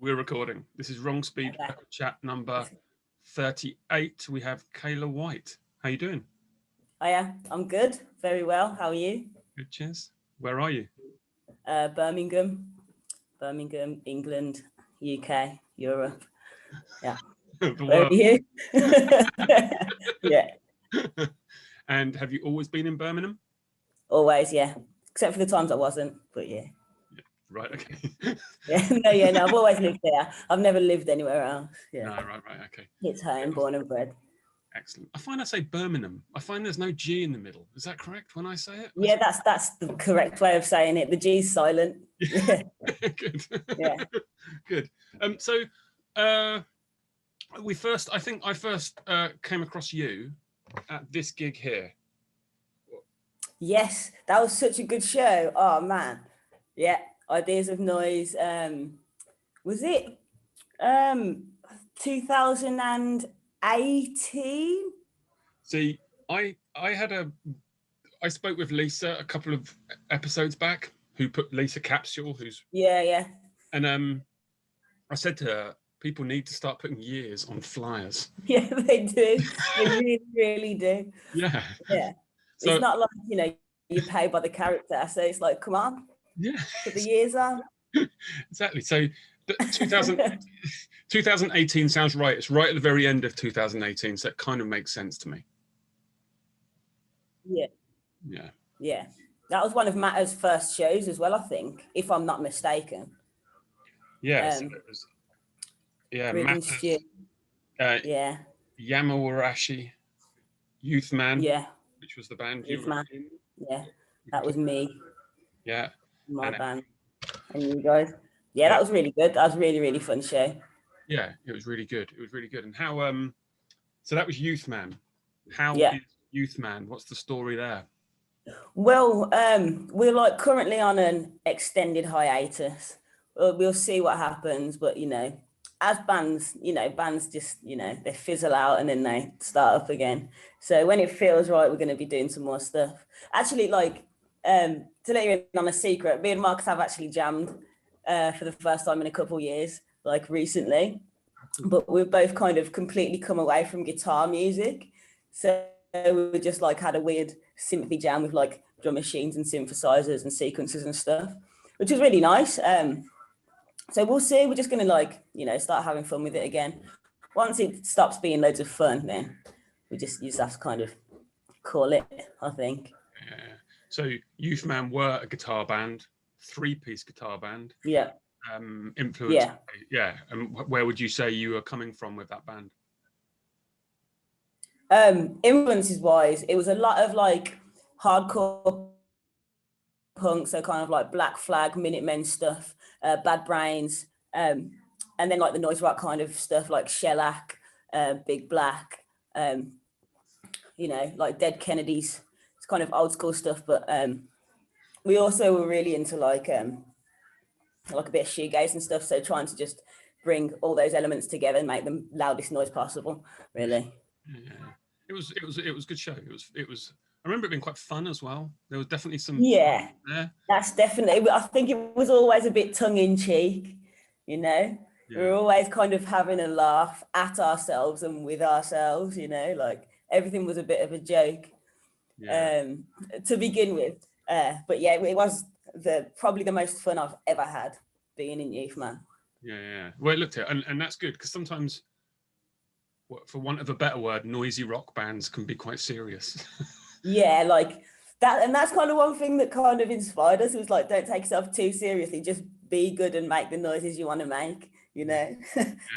We're recording. This is Wrong Speed Okay. Chat number 38. We have Kaila Whyte. How you doing? Hiya, I'm good. Very well. How are you? Good, cheers. Where are you? Birmingham, England, UK, Europe. Yeah. The Where world. are you? Yeah, And have you always been in Birmingham? always, yeah. Except for the times I wasn't, but yeah. Right, okay. No, I've always lived there. I've never lived anywhere else. Yeah. No, right, okay. It's home, born and bred. Excellent. I find I say Birmingham. I find there's no G in the middle. Is that correct when I say it? Yeah, that's the correct way of saying it. The G's silent. Yeah. Good. Yeah. Good. So I think I first came across you at this gig here. Yes, that was such a good show. Oh man. Yeah. Ideas of Noise. Was it 2018? See, I spoke with Lisa a couple of episodes back, who put Lisa Capsule, Yeah. And I said to her, people need to start putting years on flyers. Yeah, they do. They really, really do. Yeah. So, it's not like, you pay by the character. So it's like, come on. Yeah. Put the years on. Exactly. So 2018 sounds right. It's right at the very end of 2018. So it kind of makes sense to me. Yeah. Yeah. Yeah. That was one of Matt's first shows as well, I think, if I'm not mistaken. Yeah. So it was, Matt. Yeah. Yamawarashi, Youth Man. Yeah. Which was the band. Youth Man. Yeah. That was me. Yeah. My band. And you guys. Yeah, that was really good. That was really, really fun show. Yeah, it was really good. And how so that was Youth Man. How is Youth Man? What's the story there? Well, we're like currently on an extended hiatus. We'll see what happens, but as bands, bands just, they fizzle out and then they start up again. So when it feels right, we're going to be doing some more stuff. Actually, like, to let you in on a secret, me and Marcus have actually jammed for the first time in a couple of years, like recently. But we've both kind of completely come away from guitar music. So we just like had a weird synthy jam with like drum machines and synthesizers and sequencers and stuff, which was really nice. So we'll see. We're just going to start having fun with it again. Once it stops being loads of fun, then you just have to kind of call it, I think. Yeah. So Youth Man were a guitar band, 3-piece guitar band. Yeah. Influenced. Yeah. And where would you say you were coming from with that band? Influences wise, it was a lot of like hardcore punk, so kind of like Black Flag, Minutemen stuff, Bad Brains, and then like the noise rock kind of stuff like Shellac, Big Black, like Dead Kennedys. It's kind of old school stuff, but we also were really into like a bit of shoegaze and stuff. So trying to just bring all those elements together and make the loudest noise possible, really. Yeah. It was a good show. It was. I remember it being quite fun as well. There was definitely some. Yeah, there. That's definitely. I think it was always a bit tongue in cheek. Yeah. We were always kind of having a laugh at ourselves and with ourselves. Like everything was a bit of a joke. Yeah. To begin with, but yeah, it was probably the most fun I've ever had being in Youth Man. Yeah. Well, it looked at it, and that's good because sometimes, for want of a better word, noisy rock bands can be quite serious. Yeah, like that, and that's kind of one thing that kind of inspired us. It was like, don't take yourself too seriously, just be good and make the noises you want to make. As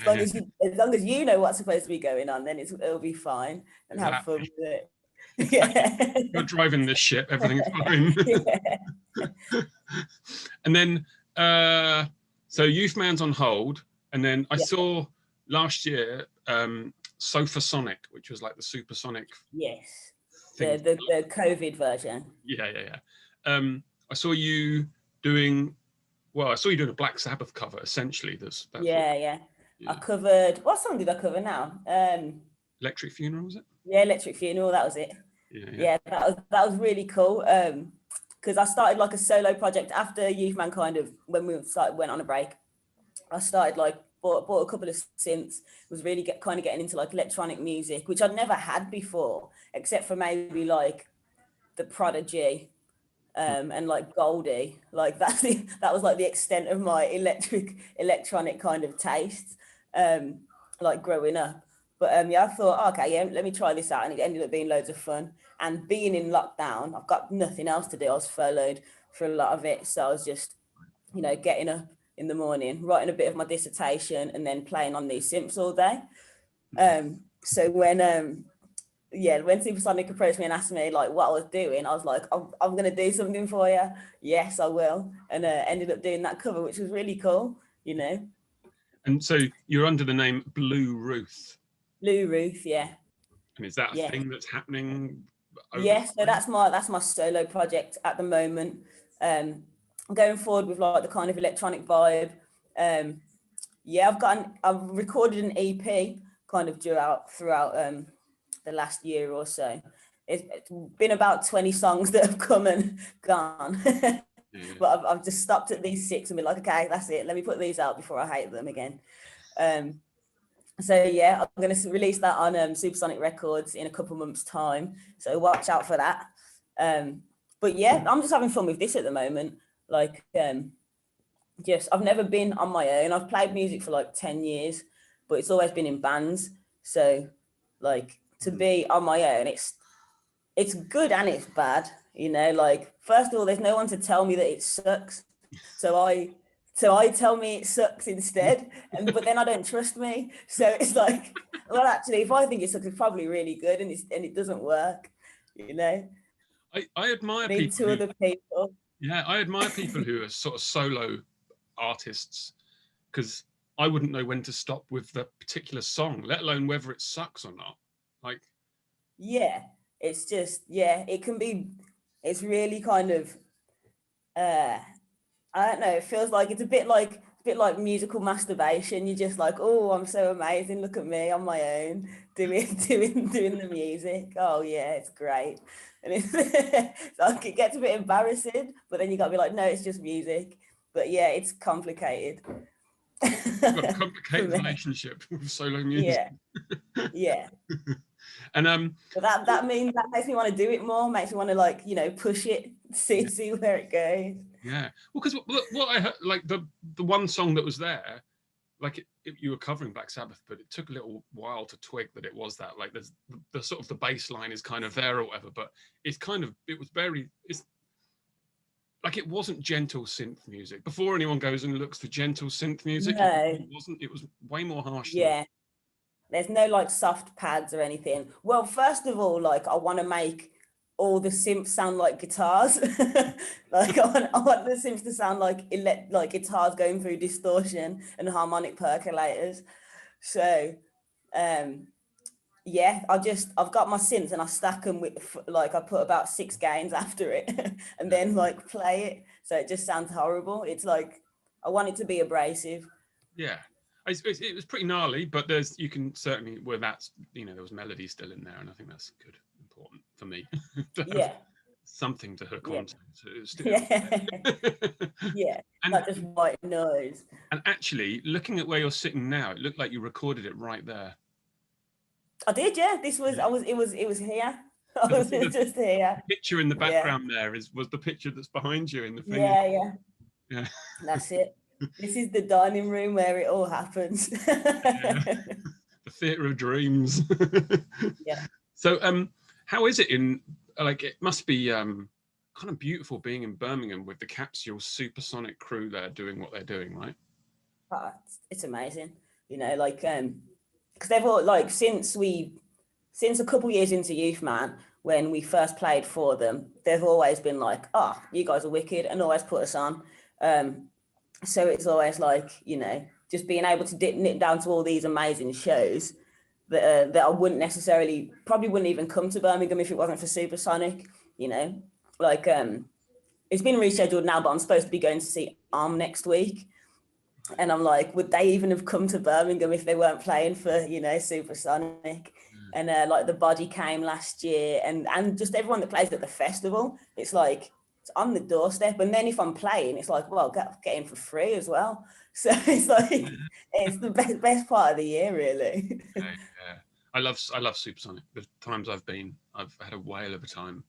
long as you know what's supposed to be going on, then it'll be fine and have fun with it. Yeah. You're driving this ship, everything's fine. Yeah. And then so Youth Man's on hold, and then I saw last year Sofasonic, which was like the Supersonic. Yes. The COVID version. Yeah. I saw you doing a Black Sabbath cover, essentially. Yeah. I covered, what song did I cover now? Electric Funeral, was it? Yeah, Electric Funeral, that was it. Yeah, that was really cool. Because I started like a solo project after Youth Man, kind of when we went on a break. I started like bought a couple of synths, was really kind of getting into like electronic music, which I'd never had before, except for maybe like the Prodigy and like Goldie. Like that was like the extent of my electronic kind of taste, like growing up. But yeah, I thought, okay, yeah, let me try this out, and it ended up being loads of fun. And being in lockdown, I've got nothing else to do. I was furloughed for a lot of it, so I was just, getting up in the morning, writing a bit of my dissertation, and then playing on these synths all day. So when Supersonic approached me and asked me like what I was doing, I was like, I'm going to do something for you. Yes, I will. And ended up doing that cover, which was really cool, And so you're under the name Blue Ruth. Blue Ruth, yeah. And is that a thing that's happening? Yes, so that's my solo project at the moment. I'm going forward with like the kind of electronic vibe. I've recorded an EP kind of throughout the last year or so. It's been about 20 songs that have come and gone. But I've just stopped at these 6 and been like, okay, that's it. Let me put these out before I hate them again. So yeah, I'm going to release that on Supersonic Records in a couple months' time. So watch out for that. But yeah, I'm just having fun with this at the moment. Like, I've never been on my own. I've played music for like 10 years, but it's always been in bands. So like to be on my own, it's good and it's bad. Like first of all, there's no one to tell me that it sucks. So I tell me it sucks instead, but then I don't trust me. So it's like, well, actually, if I think it sucks, it's probably really good, and it doesn't work. I admire people. Other people. Yeah, I admire people who are sort of solo artists, because I wouldn't know when to stop with the particular song, let alone whether it sucks or not. Like, yeah, it's just it can be. It's really kind of. I don't know. It feels like it's a bit like musical masturbation. You're just like, oh, I'm so amazing. Look at me on my own doing the music. Oh yeah, it's great. And it's like it gets a bit embarrassing, but then you got to be like, no, it's just music. But yeah, it's complicated. You've got a complicated relationship with solo music. Yeah. And but that makes me want to do it more. Makes me want to push it, see where it goes. Yeah, well, because what I heard, like the one song that was there, like you were covering Black Sabbath, but it took a little while to twig that it was that. Like there's the sort of the bass line is kind of there or whatever, but it's like it wasn't gentle synth music. Before anyone goes and looks for gentle synth music, no. It wasn't. It was way more harsh. Yeah, there's no like soft pads or anything. Well, first of all, like I want to make all the synths sound like guitars. Like I want the synths to sound like guitars going through distortion and harmonic percolators. So I've got my synths and I stack them with I put about 6 gains after it and then play it, so it just sounds horrible. It's like I want it to be abrasive. Yeah, it was pretty gnarly, but you can certainly there was melody still in there, and I think that's good, important for me. Something to hook onto. Yeah, not just white noise. And actually, looking at where you're sitting now, it looked like you recorded it right there. I did, yeah. It was here. I was just here. The picture in the background there was the picture that's behind you in the thing. Yeah. That's it. This is the dining room where it all happens. The theatre of dreams. Yeah. So, how is it it must be kind of beautiful being in Birmingham with the Capsule Supersonic crew there doing what they're doing, right? It's amazing. Because they've all since a couple years into Youth Man, when we first played for them, they've always been like, oh, you guys are wicked, and always put us on. So it's always just being able to nip down to all these amazing shows that I probably wouldn't even come to Birmingham if it wasn't for Supersonic. It's been rescheduled now, but I'm supposed to be going to see next week. And I'm like, would they even have come to Birmingham if they weren't playing for, Supersonic? And the Body came last year, and just everyone that plays at the festival, it's like it's on the doorstep. And then if I'm playing, it's like, well, get in for free as well. So it's like, it's the best part of the year, really. Yeah. I love Supersonic. The times I've been, I've had a whale of a time.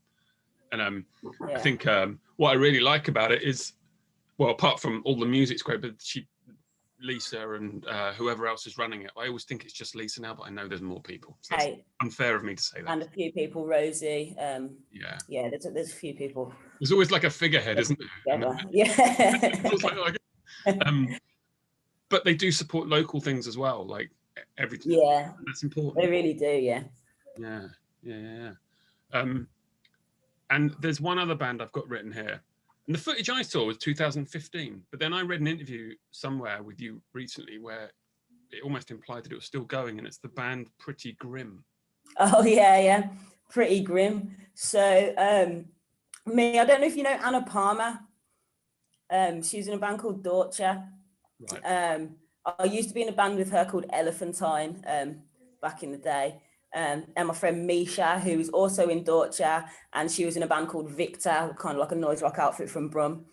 And I think what I really like about it is, well, apart from all the music's great, but Lisa and whoever else is running it, I always think it's just Lisa now, but I know there's more people. So it's unfair of me to say that. And a few people, Rosie. Yeah, there's a few people. There's always like a figurehead, isn't there? Yeah. But they do support local things as well, like everything. Yeah, that's important. They really do. Yeah. And there's one other band I've got written here. And the footage I saw was 2015, but then I read an interview somewhere with you recently where it almost implied that it was still going, and it's the band Pretty Grim. Oh yeah, Pretty Grim. So me, I don't know if you know Anna Palmer. She's in a band called Dorcha. Right. I used to be in a band with her called Elephantine back in the day. And my friend Misha, who is also in Dorcha, and she was in a band called Victor, kind of like a noise rock outfit from Brum.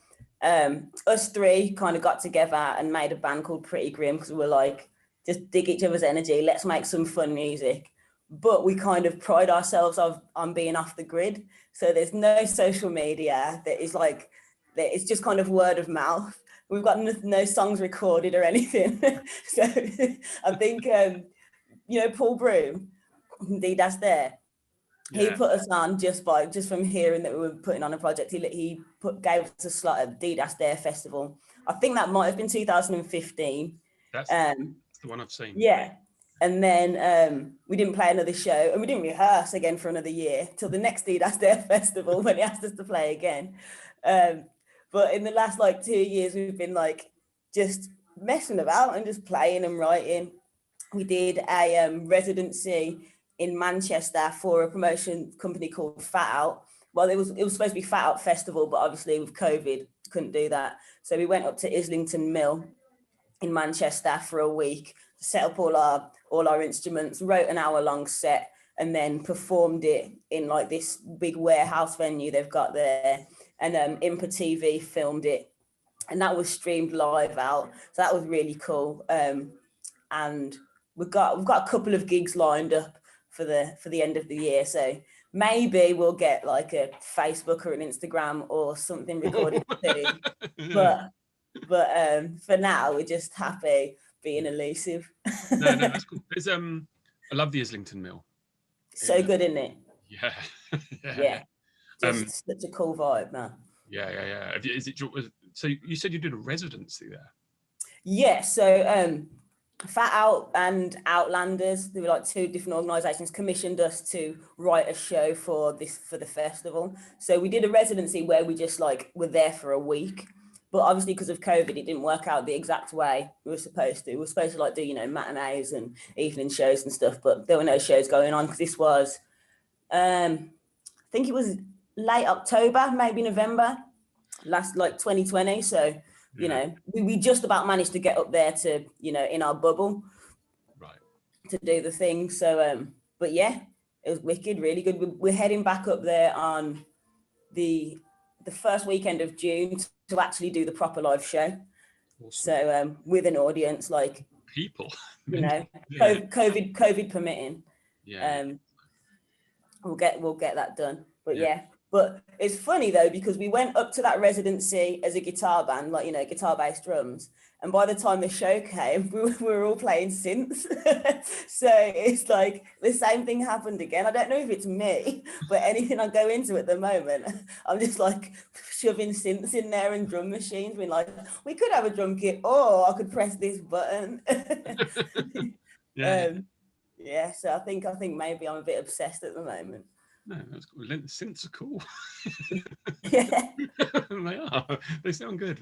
Us three kind of got together and made a band called Pretty Grim because we were like, just dig each other's energy, let's make some fun music. But we kind of pride ourselves on being off the grid. So there's no social media that is like, it's just kind of word of mouth. We've got no songs recorded or anything. So I think, Paul Broom, that's there. Yeah. He put us on just from hearing that we were putting on a project. He gave us a slot at the That's There festival. I think that might have been 2015. That's the one I've seen. Yeah. And then we didn't play another show, and we didn't rehearse again for another year till the next That's There festival when he asked us to play again. But in the last 2 years, we've been just messing about and just playing and writing. We did a residency in Manchester for a promotion company called Fat Out. Well, it was supposed to be Fat Out Festival, but obviously with COVID, couldn't do that. So we went up to Islington Mill in Manchester for a week, set up all our instruments, wrote an hour-long set, and then performed it in this big warehouse venue they've got there. And Impa TV filmed it, and that was streamed live out. So that was really cool. And we've got a couple of gigs lined up for the end of the year. So maybe we'll get a Facebook or an Instagram or something recorded too. But for now, we're just happy being elusive. No, that's cool. There's I love the Islington Mill. So good, isn't it? Yeah. Just such a cool vibe, man. Yeah. So you said you did a residency there? Yeah. So Fat Out and Outlanders, they were two different organisations, commissioned us to write a show for the festival. So we did a residency where we just were there for a week. But obviously, because of COVID, it didn't work out the exact way we were supposed to. We were supposed to do matinees and evening shows and stuff, but there were no shows going on because this was, I think it was late October, maybe November, last 2020. So, we just about managed to get up there to, in our bubble, right, to do the thing. So, but yeah, it was wicked, really good. We're heading back up there on the first weekend of June to actually do the proper live show. Awesome. So with an audience, people, COVID permitting. Yeah. We'll get that done. But yeah. But it's funny though, because we went up to that residency as a guitar band, guitar, bass, drums. And by the time the show came, we were all playing synths. So it's the same thing happened again. I don't know if it's me, but anything I go into at the moment, I'm just shoving synths in there and drum machines, being we could have a drum kit, or I could press this button. Yeah. So I think maybe I'm a bit obsessed at the moment. No, that's cool. Synths are cool. Yeah. They are. They sound good.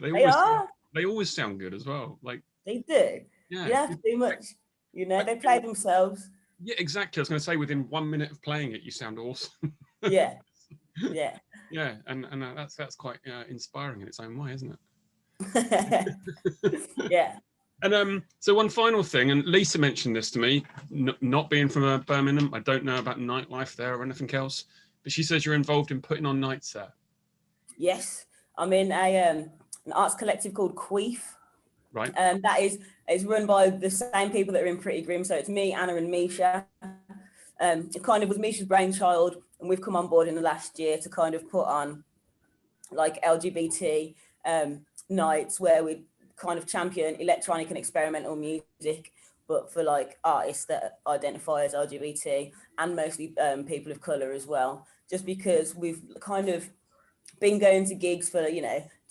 They always sound good as well. They do. Yeah. You don't have to do much. They play themselves. Yeah, exactly. I was going to say within 1 minute of playing it, you sound awesome. Yeah. Yeah, and that's quite inspiring in its own way, isn't it? Yeah. And so one final thing, and Lisa mentioned this to me, not being from Birmingham, I don't know about nightlife there or anything else, but she says you're involved in putting on nights there. Yes, I'm in an arts collective called Queef. Right. That is run by the same people that are in Pretty Grim. So it's me, Anna, and Misha. It kind of was Misha's brainchild, and we've come on board in the last year to kind of put on like LGBT nights where we kind of champion electronic and experimental music, but for like artists that identify as LGBT and mostly people of color as well. Just because we've kind of been going to gigs for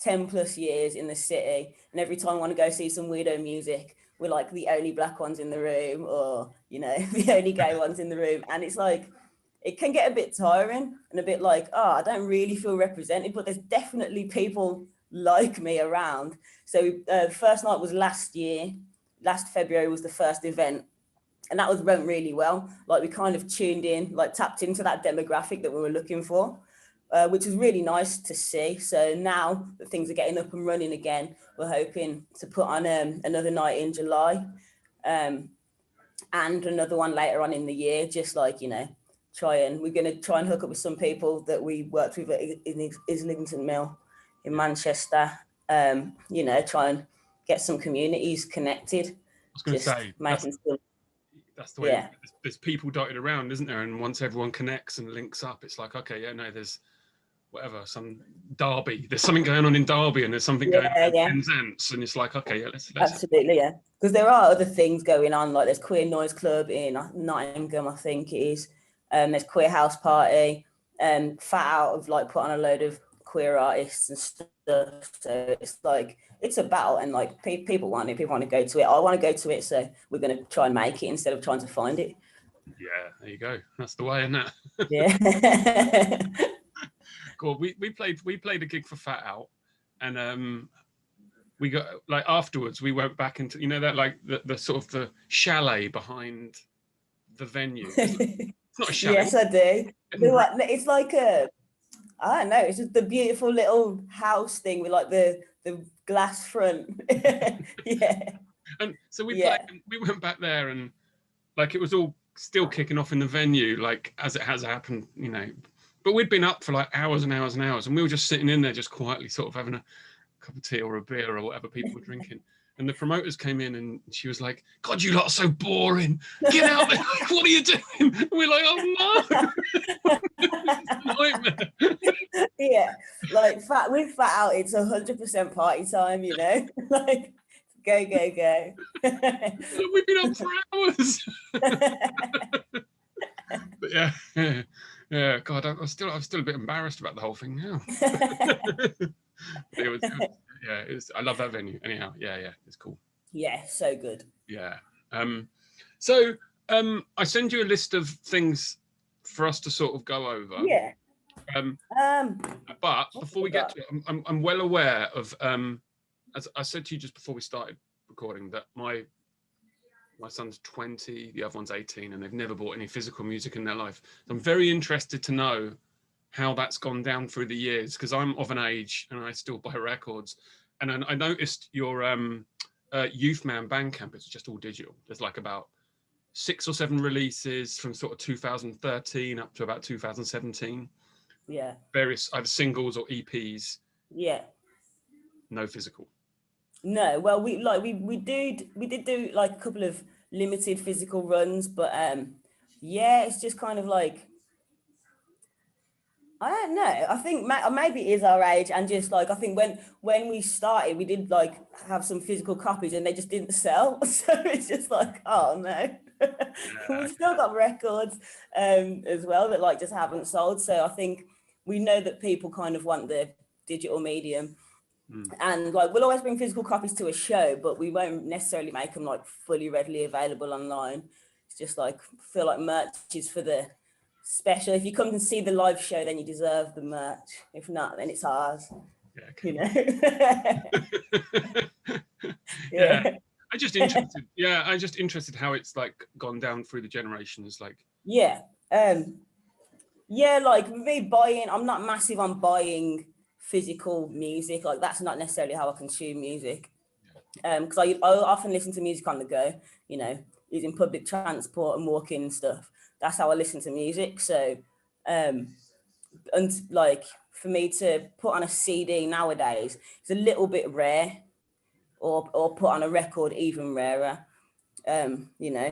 10 plus years in the city, and every time I want to go see some weirdo music, we're like the only black ones in the room, or the only gay ones in the room, and it's like it can get a bit tiring and a bit like, oh, I don't really feel represented, but there's definitely people like me around. So the first night was last February was the first event, and that went really well. Like we kind of tuned in, like tapped into that demographic that we were looking for. Which is really nice to see. So now that things are getting up and running again, we're hoping to put on another night in July, and another one later on in the year, just like, we're going to try and hook up with some people that we worked with in Islington Mill in Manchester, try and get some communities connected. I was going to say, that's the way. Yeah. There's people dotted around, isn't there? And once everyone connects and links up, it's like, okay, there's whatever, some Derby. There's something going on in Derby, and there's something going on in Penzance, and it's like, okay, let's absolutely, yeah. Because there are other things going on, like there's Queer Noise Club in Nottingham, I think it is. There's Queer House Party, Fat Out of like put on a load of queer artists and stuff. So it's like it's a battle, and like people want it. People want to go to it. I want to go to it, so we're going to try and make it instead of trying to find it. Yeah, there you go. That's the way, isn't it? Yeah. Cool. We played a gig for Fat Out, and we got like afterwards we went back into that like the sort of the chalet behind the venue. It's not a chalet. Yes, I do. It's like I don't know. It's just the beautiful little house thing with like the glass front. Yeah. And so we went back there, and like it was all still kicking off in the venue, like as it has happened, But we'd been up for like hours and hours and hours, and we were just sitting in there just quietly sort of having a cup of tea or a beer or whatever people were drinking. And the promoters came in, and she was like, God, you lot are so boring. Get out there. What are you doing? And we're like, oh no. It's a nightmare. Yeah, like with Fat Out, it's 100% party time, like go. We've been up for hours. But yeah, God, I'm still a bit embarrassed about the whole thing now. I love that venue. Anyhow, yeah, it's cool. Yeah, so good. Yeah. So I send you a list of things for us to sort of go over. Yeah. But before we get to it, I'm well aware of as I said to you just before we started recording, that my son's 20, the other one's 18, and they've never bought any physical music in their life. So I'm very interested to know how that's gone down through the years, because I'm of an age and I still buy records. And I noticed your Youth Man Bandcamp, it's just all digital. There's like about 6 or 7 releases from sort of 2013 up to about 2017. Yeah. Various either singles or EPs. Yeah. No physical. No, well, we did do like a couple of limited physical runs, but it's just kind of like, I don't know. I think maybe it is our age, and just like I think when we started, we did like have some physical copies, and they just didn't sell. So it's just like, oh no, we've still got records as well that like just haven't sold. So I think we know that people kind of want the digital medium. And like we'll always bring physical copies to a show, but we won't necessarily make them like fully readily available online. It's just like feel like merch is for the special. If you come and see the live show, then you deserve the merch. If not, then it's ours. Yeah, yeah. I'm just interested how it's like gone down through the generations. Like like me buying, I'm not massive on buying physical music. Like that's not necessarily how I consume music, because I often listen to music on the go, using public transport and walking and stuff. That's how I listen to music. So and like for me to put on a CD nowadays, it's a little bit rare, or put on a record even rarer. You know,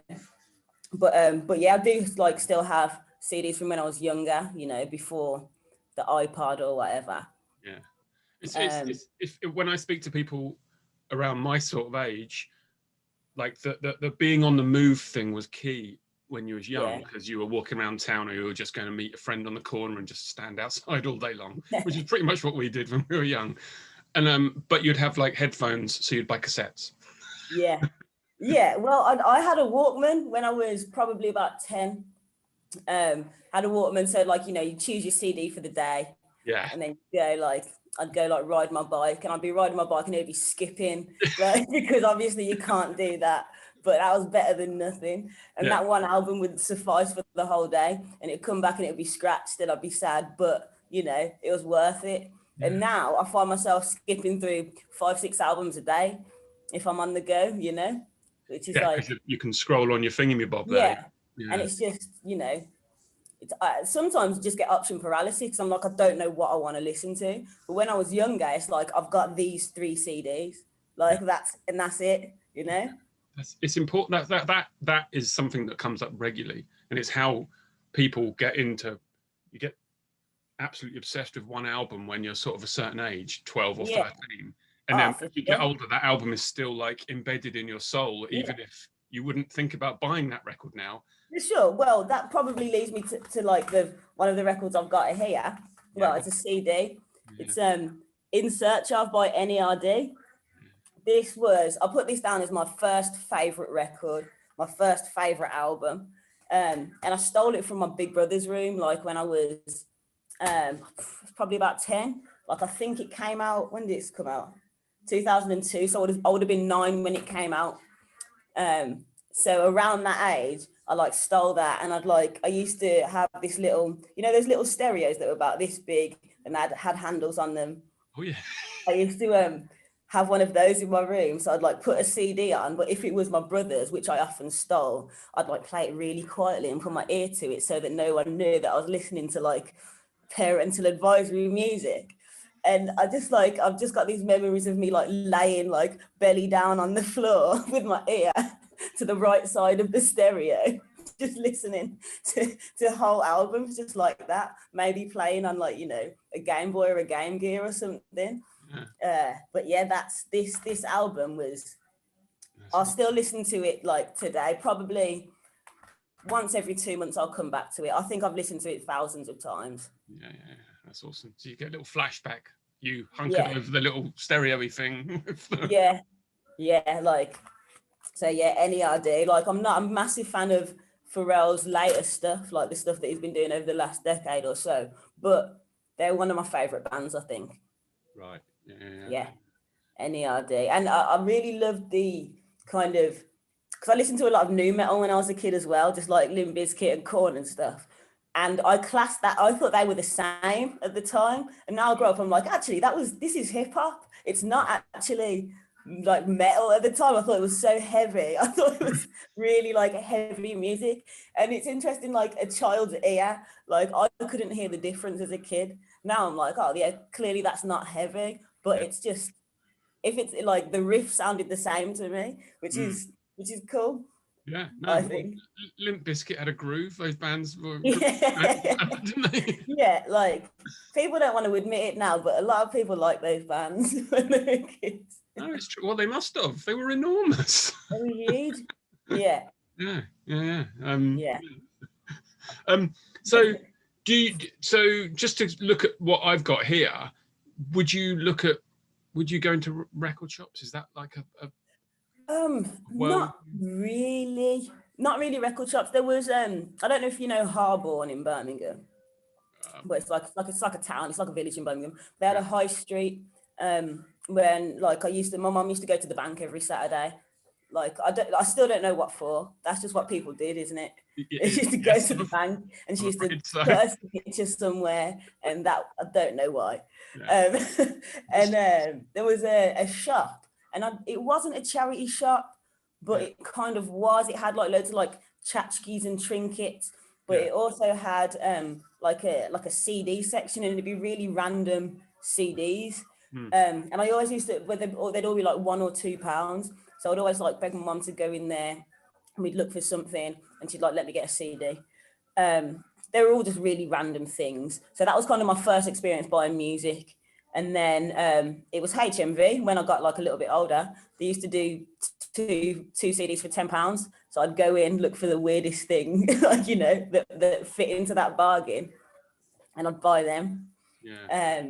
but yeah, I do like still have CDs from when I was younger, you know, before the iPod or whatever. Yeah. It's if when I speak to people around my sort of age, like the being on the move thing was key when you was young, because you were walking around town, or you were just going to meet a friend on the corner and just stand outside all day long, which is pretty much what we did when we were young. And but you'd have like headphones, so you'd buy cassettes. Yeah. Well, I had a Walkman when I was probably about 10. Had a Walkman, so like, you know, you choose your CD for the day. Yeah. And then I'd go like ride my bike, and I'd be riding my bike and it'd be skipping, like, because obviously you can't do that. But that was better than nothing. And that one album would suffice for the whole day, and it'd come back and it'd be scratched and I'd be sad, but you know, it was worth it. Yeah. And now I find myself skipping through 5-6 albums a day if I'm on the go, you know, which is like, you can scroll on your thingy-bob there. Yeah. And it's just, you know, sometimes just get option paralysis, because I'm like, I don't know what I want to listen to. But when I was younger, it's like, I've got these 3 CDs, like that's it, you know. It's important that is something that comes up regularly, and it's how people you get absolutely obsessed with one album when you're sort of a certain age, 12 or 13, and then when you get older, that album is still like embedded in your soul, even if you wouldn't think about buying that record now. For sure. Well, that probably leads me to like one of the records I've got here. Well, it's a CD. It's In Search Of by NERD. I put this down as my first favorite record, my first favorite album. And I stole it from my big brother's room, like when I was probably about 10. Like, I think it came out, when did this come out? 2002. So I would have been 9 when it came out. So around that age, I like stole that, and I used to have this little, you know, those little stereos that were about this big and had handles on them. Oh yeah. I used to have one of those in my room, so I'd like put a CD on, but if it was my brother's, which I often stole, I'd like play it really quietly and put my ear to it so that no one knew that I was listening to like parental advisory music. And I've just got these memories of me like laying like belly down on the floor with my ear to the right side of the stereo, just listening to whole albums just like that, maybe playing on like, you know, a Game Boy or a Game Gear or something. But yeah, that's this album was, I'll still listen to it like today, probably once every 2 months I'll come back to it. I think I've listened to it thousands of times. Yeah, that's awesome. So you get a little flashback, you hunkered over the little stereo-y thing. Like, so yeah, NERD. Like, I'm not a massive fan of Pharrell's later stuff, like the stuff that he's been doing over the last decade or so, but they're one of my favorite bands, I think. Right. Yeah. NERD. And I really loved the kind of, because I listened to a lot of nu metal when I was a kid as well, just like Limp Bizkit and Korn and stuff. And I classed that, I thought they were the same at the time. And now I grow up, I'm like, actually, this is hip hop. It's not actually like metal. At the time I thought it was so heavy. I thought it was really like heavy music. And it's interesting, like a child's ear, like I couldn't hear the difference as a kid. Now I'm like, oh yeah, clearly that's not heavy, but it's just, if it's like the riff sounded the same to me, which is cool. Yeah, no, I think Limp Bizkit had a groove. Those bands were, didn't they? Yeah, like people don't want to admit it now, but a lot of people like those bands when they were kids. No, it's true. Well, they must have. They were enormous. They were huge. Yeah. So just to look at what I've got here, would you go into record shops? Is that like a not really record shops. There was I don't know if you know Harborne in Birmingham, but it's like a town, it's like a village in Birmingham. They had a high street when like my mum used to go to the bank every Saturday. Like I still don't know what for. That's just what people did, isn't it? She used to go to the bank and she used to put us pictures somewhere, and that I don't know why. And there was a shop. And it wasn't a charity shop, but it kind of was. It had like loads of like tchotchkes and trinkets, but it also had like a CD section, and it'd be really random CDs. And I always used to, they'd all be like £1 or £2. So I'd always like beg my mum to go in there, and we'd look for something, and she'd like let me get a CD. They were all just really random things. So that was kind of my first experience buying music. And then it was HMV when I got like a little bit older. They used to do two CDs for £10. So I'd go in, look for the weirdest thing, like, you know, that fit into that bargain, and I'd buy them. Yeah.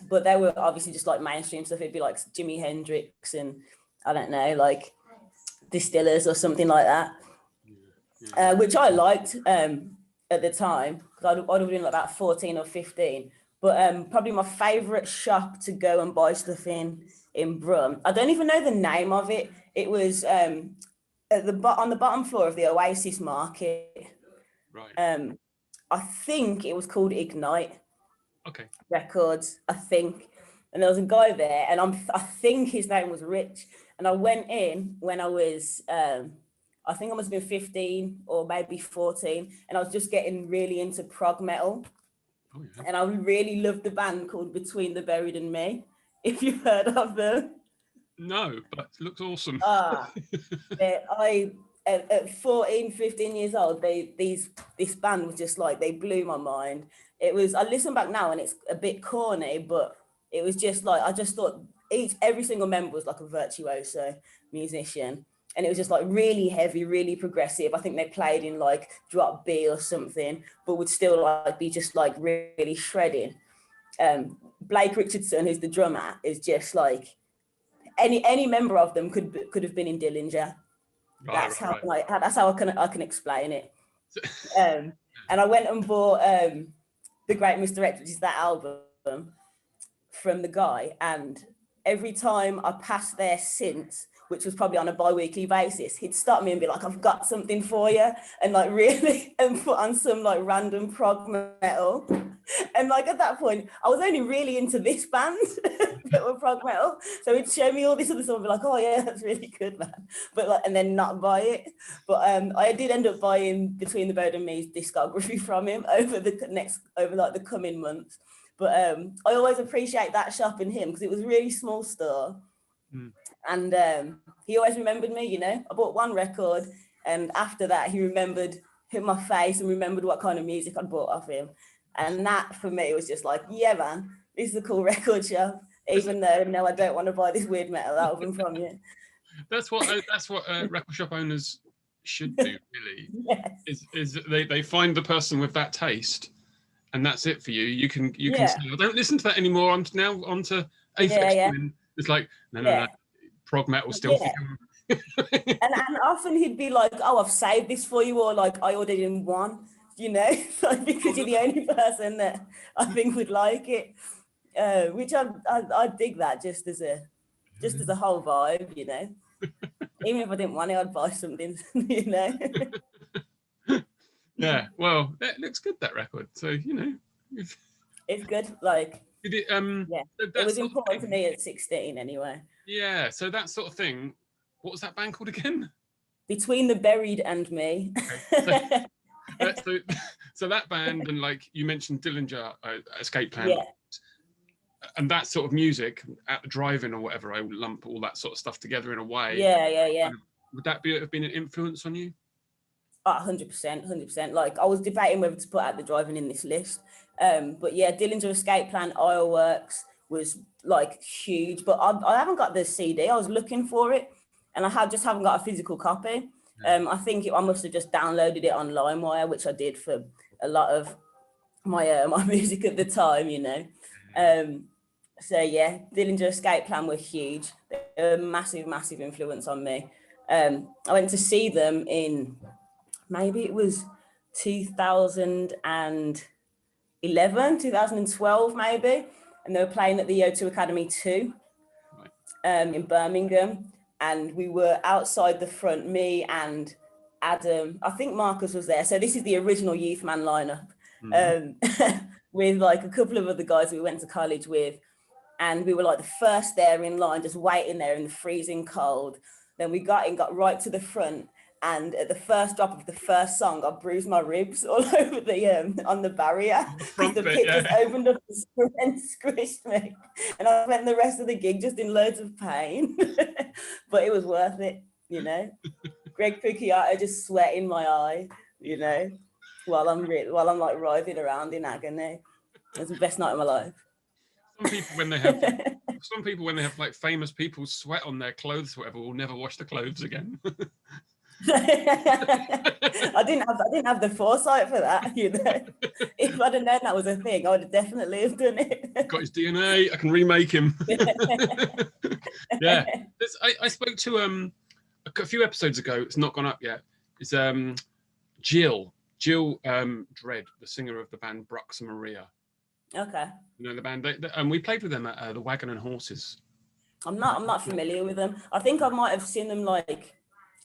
But they were obviously just like mainstream stuff. It'd be like Jimi Hendrix and I don't know, like Distillers or something like that, which I liked at the time, because I'd have been like about 14 or 15. But probably my favourite shop to go and buy stuff in Brum, I don't even know the name of it. It was on the bottom floor of the Oasis Market. Right. I think it was called Ignite. Okay. Records, I think. And there was a guy there, and I think his name was Rich. And I went in when I was, I think I must have been 15 or maybe 14, and I was just getting really into prog metal. Oh, yeah. And I really loved the band called Between the Buried and Me, if you've heard of them. No, but it looks awesome. At 14, 15 years old, this band was just like, they blew my mind. It was, I listen back now and it's a bit corny, but it was just like, I just thought every single member was like a virtuoso musician. And it was just like really heavy, really progressive. I think they played in like drop B or something, but would still like be just like really shredding. Blake Richardson, who's the drummer, is just like any member of them could have been in Dillinger. That's how I can explain it. And I went and bought The Great Misdirect, which is that album from the guy. And every time I passed their synths, which was probably on a bi-weekly basis, he'd stop me and be like, I've got something for you. And like really, and put on some like random prog metal. And like at that point, I was only really into this band that were prog metal. So he'd show me all this other stuff and be like, oh yeah, that's really good, man. But like, and then not buy it. But I did end up buying Between the Bird and Me's discography from him over like the coming months. But I always appreciate that shop in him because it was a really small store. And he always remembered me, you know. I bought one record, and after that he remembered my face and remembered what kind of music I'd bought off him. And that for me was just like, yeah, man, this is a cool record shop, even though no, I don't want to buy this weird metal album from you. That's what record shop owners should do, really. Yes. Is they find the person with that taste, and that's it for you. You can say, I don't listen to that anymore. I'm now on to Aphex Twin. It's like, no, prog metal still for you. and often he'd be like, oh, I've saved this for you, or like, I ordered in one, you know, like, because you're the only person that I think would like it, which I dig that just as a whole vibe, you know. Even if I didn't want it, I'd buy something, you know. Yeah, well, that looks good, that record. So, you know, it's good. Like, did it, it was important to me at 16 anyway. Yeah, so that sort of thing. What was that band called again? Between the Buried and Me. Okay. So that band, and like you mentioned Dillinger, Escape Plan, and that sort of music at the drive-in or whatever, I would lump all that sort of stuff together in a way. Yeah. Would that have been an influence on you? 100%. Like, I was debating whether to put At the Drive-In in this list. But yeah, Dillinger, Escape Plan, Oilworks was like huge. But I haven't got the CD. I was looking for it, and I haven't got a physical copy. I think I must have just downloaded it on LimeWire, which I did for a lot of my my music at the time, you know. So yeah, Dillinger, Escape Plan were huge. They were a massive influence on me. I went to see them in, maybe it was 2012 maybe, and they were playing at the O2 Academy 2 in Birmingham, and we were outside the front, me and Adam, I think Marcus was there, so this is the original Youth Man lineup, with like a couple of other guys we went to college with, and we were like the first there in line, just waiting there in the freezing cold. Then we got right to the front, And at the first drop of the first song, I bruised my ribs all over the on the barrier because the pit just opened up and squished me, and I spent the rest of the gig just in loads of pain. But it was worth it, you know. Greg Pucciato just sweat in my eye, you know, while I'm like writhing around in agony. It was the best night of my life. Some people when they have like famous people sweat on their clothes, or whatever, will never wash the clothes again. I didn't have the foresight for that, you know. If I'd have known that was a thing, I would have definitely have done it. Got his DNA. I can remake him. Yeah. I spoke to a few episodes ago. It's not gone up yet. It's Jill Dredd, the singer of the band Brux and Maria. Okay. You know the band, and we played with them at the Wagon and Horses. I'm not familiar with them. I think I might have seen them like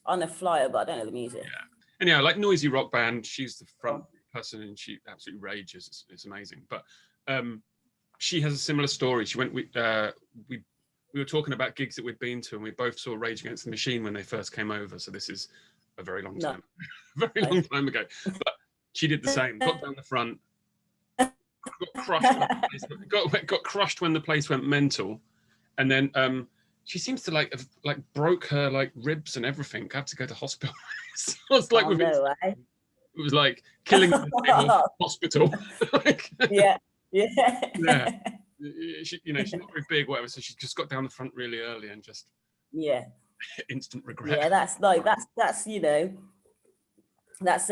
on a flyer, but I don't know the music. Yeah. Anyhow, like noisy rock band. She's the front person, and she absolutely rages. It's amazing. But she has a similar story. She went. We were talking about gigs that we'd been to, and we both saw Rage Against the Machine when they first came over. So this is a very long time, long time ago. But she did the same. Got down the front. Got crushed. Got crushed when the place went mental, and then she seems to like broke her like ribs and everything. Had to go to hospital. So it's like it was like killing the hospital. Like, yeah. She, you know, she's not very big, whatever. So she just got down the front really early and just instant regret. Yeah, that's you know, that's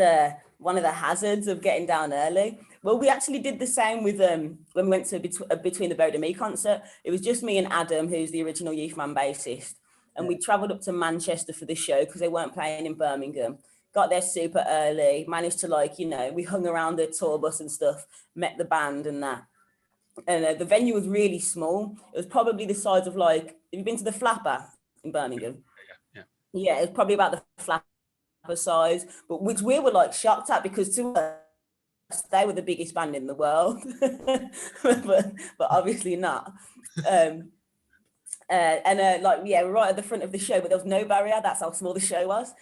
one of the hazards of getting down early. Well, we actually did the same with when we went to Between the Boat and Me concert. It was just me and Adam, who's the original Youth Man bassist, and we travelled up to Manchester for the show because they weren't playing in Birmingham. Got there super early, managed to like, you know, we hung around the tour bus and stuff, met the band and that. And the venue was really small. It was probably the size of like, have you been to the Flapper in Birmingham? Yeah, it was probably about the Flapper size, but which we were like shocked at because to us, they were the biggest band in the world, but obviously not. Like, yeah, right at the front of the show, but there was no barrier. That's how small the show was.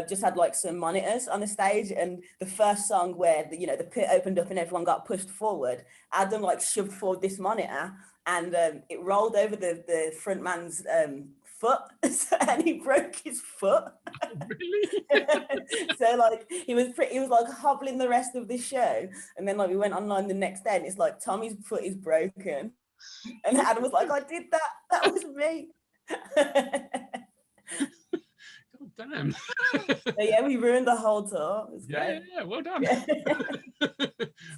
Just had like some monitors on the stage, and the first song where the pit opened up and everyone got pushed forward, Adam like shoved forward this monitor, and it rolled over the front man's foot, and he broke his foot. Really? So like he was like hobbling the rest of the show, and then like we went online the next day, and it's like Tommy's foot is broken. And Adam was like, I did that. That was me. God damn. So yeah, we ruined the whole tour. Yeah, well done. Yeah.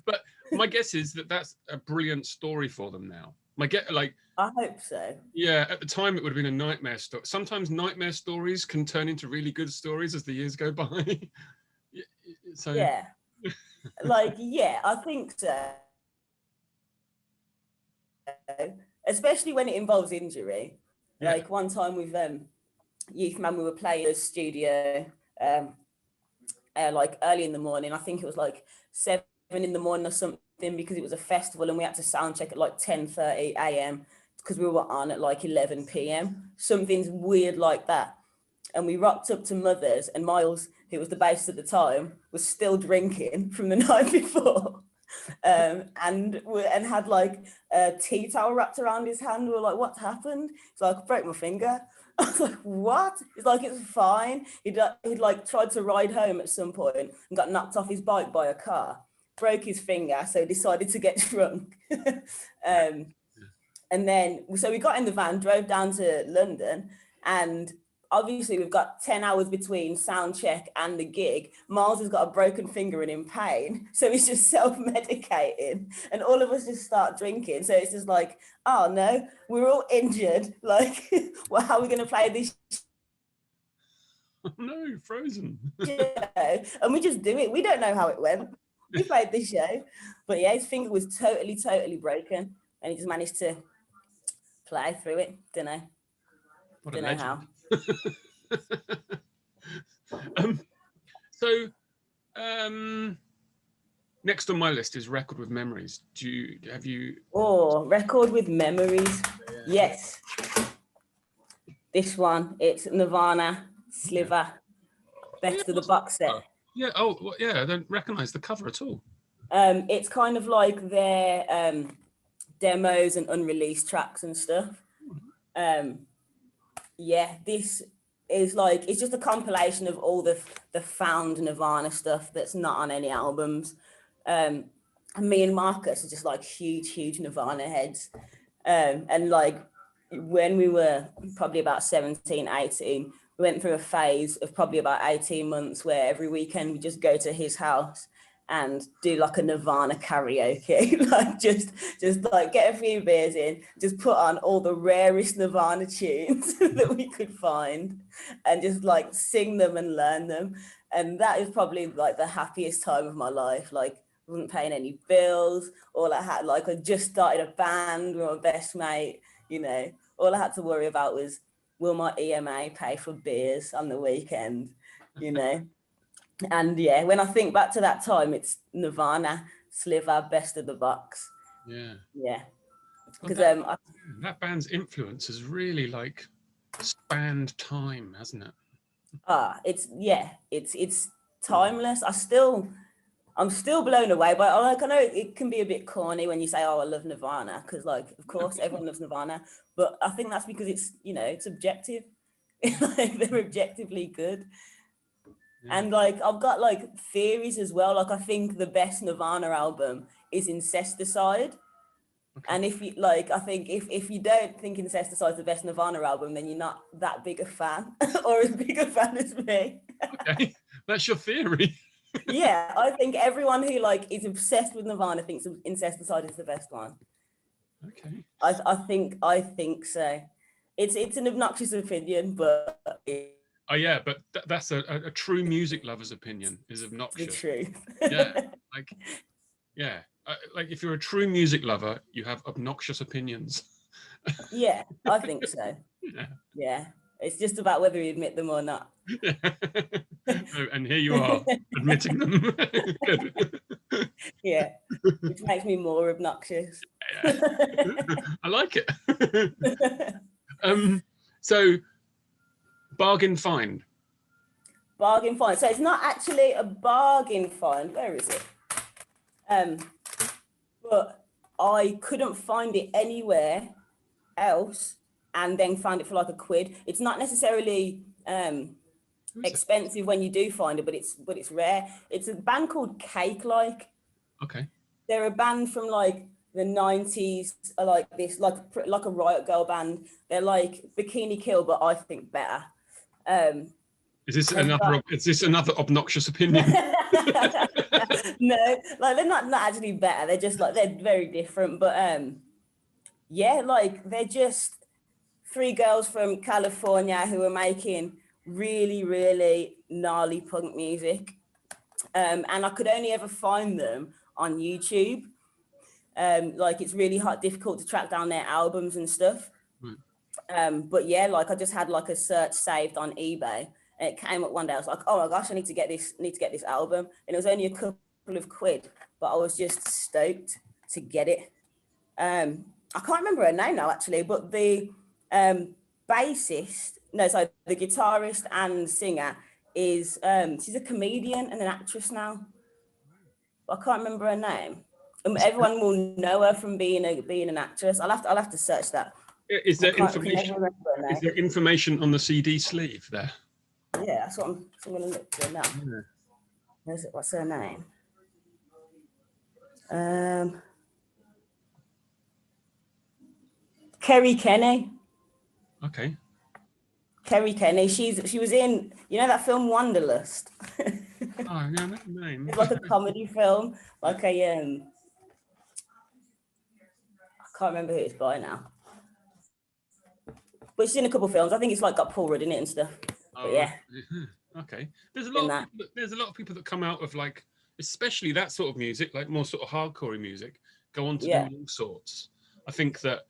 But my guess is that that's a brilliant story for them now. I hope so. Yeah, at the time it would have been a nightmare story. Sometimes nightmare stories can turn into really good stories as the years go by. So yeah. Like, yeah, I think so. Especially when it involves injury. Yeah. Like one time with Youth Man, we were playing a studio like early in the morning. I think it was like 7 in the morning or something, because it was a festival and we had to sound check at like 10:30 a.m. because we were on at like 11 p.m. Something's weird like that. And we rocked up to Mother's, and Miles, who was the bassist at the time, was still drinking from the night before. And had like a tea towel wrapped around his hand. We were like, what's happened? He's like, I broke my finger. I was like, what? He's like, it's fine. He'd like tried to ride home at some point and got knocked off his bike by a car, broke his finger, so he decided to get drunk. And then so we got in the van, drove down to London, and obviously we've got 10 hours between sound check and the gig. Miles has got a broken finger and in pain, so he's just self-medicating, and all of us just start drinking. So it's just like, oh no, we're all injured. Like, well, how are we going to play this? Oh no, Frozen. Show? And we just do it. We don't know how it went. We played this show, but yeah, his finger was totally broken, and he just managed to play through it. Don't know how. Next on my list is Record with Memories. Have you? Oh, Record with Memories. Yeah. Yes. This one, it's Nirvana, Sliver. best of the box set. Yeah. Oh, well, yeah. I don't recognise the cover at all. It's kind of like their demos and unreleased tracks and stuff. Yeah, this is like, it's just a compilation of all the found Nirvana stuff that's not on any albums. And me and Marcus are just like huge Nirvana heads. And like when we were probably about 17, 18, we went through a phase of probably about 18 months where every weekend we just go to his house and do like a Nirvana karaoke, like just like get a few beers in, just put on all the rarest Nirvana tunes that we could find and just like sing them and learn them. And that is probably like the happiest time of my life. Like I wasn't paying any bills. All I had, like I just started a band with my best mate, you know, all I had to worry about was, will my EMA pay for beers on the weekend, you know? And yeah, when I think back to that time, it's Nirvana, Sliver, Best of the Box. Yeah. Because that band's influence has really like spanned time, hasn't it? It's timeless. I'm still blown away, but like I know it can be a bit corny when you say, "Oh, I love Nirvana," because like of course everyone loves Nirvana, but I think that's because it's, you know, it's objective. Like they're objectively good. And like I've got like theories as well. Like I think the best Nirvana album is Incesticide. And if you like, I think if you don't think Incesticide is the best Nirvana album, then you're not that big a fan, or as big a fan as me. Okay, that's your theory. Yeah, I think everyone who like is obsessed with Nirvana thinks Incesticide is the best one. Okay. I think so. It's an obnoxious opinion, but oh yeah, but that's a true music lover's opinion, is obnoxious. The truth. Like if you're a true music lover, you have obnoxious opinions. Yeah, I think so. Yeah. It's just about whether you admit them or not. Oh, and here you are, admitting them. Yeah, which makes me more obnoxious. I like it. So, bargain find. Bargain find. So it's not actually a bargain find. Where is it? But I couldn't find it anywhere else, and then found it for like £1. It's not necessarily expensive when you do find it, but it's rare. It's a band called Cake Like. Okay. They're a band from like the 90s, like this, like a Riot Girl band. They're like Bikini Kill, but I think better. Is this another obnoxious opinion? No, like they're not actually better. They're just like, they're very different. But yeah, like they're just 3 girls from California who are making really, really gnarly punk music. And I could only ever find them on YouTube. Like it's really difficult to track down their albums and stuff. But yeah, like I just had like a search saved on eBay, and it came up one day. I was like, oh my gosh, I need to get this album. And it was only a couple of quid, but I was just stoked to get it. I can't remember her name now actually, but the the guitarist and singer is she's a comedian and an actress now. But I can't remember her name. Everyone will know her from being an actress. I'll have to search that. Is there information on the CD sleeve there? Yeah, that's what I'm going to look for now. Yeah. What's her name? Kerry Kenny. Okay. Kerry Kenny. She was in, you know, that film Wanderlust. Oh, no, that name. It's like a comedy film, like I can't remember who it's by now. But she's in a couple of films. I think it's like got Paul Rudd in it and stuff. But yeah. Okay. There's a lot of people that come out of like, especially that sort of music, like more sort of hardcore music, go on to do all sorts. I think that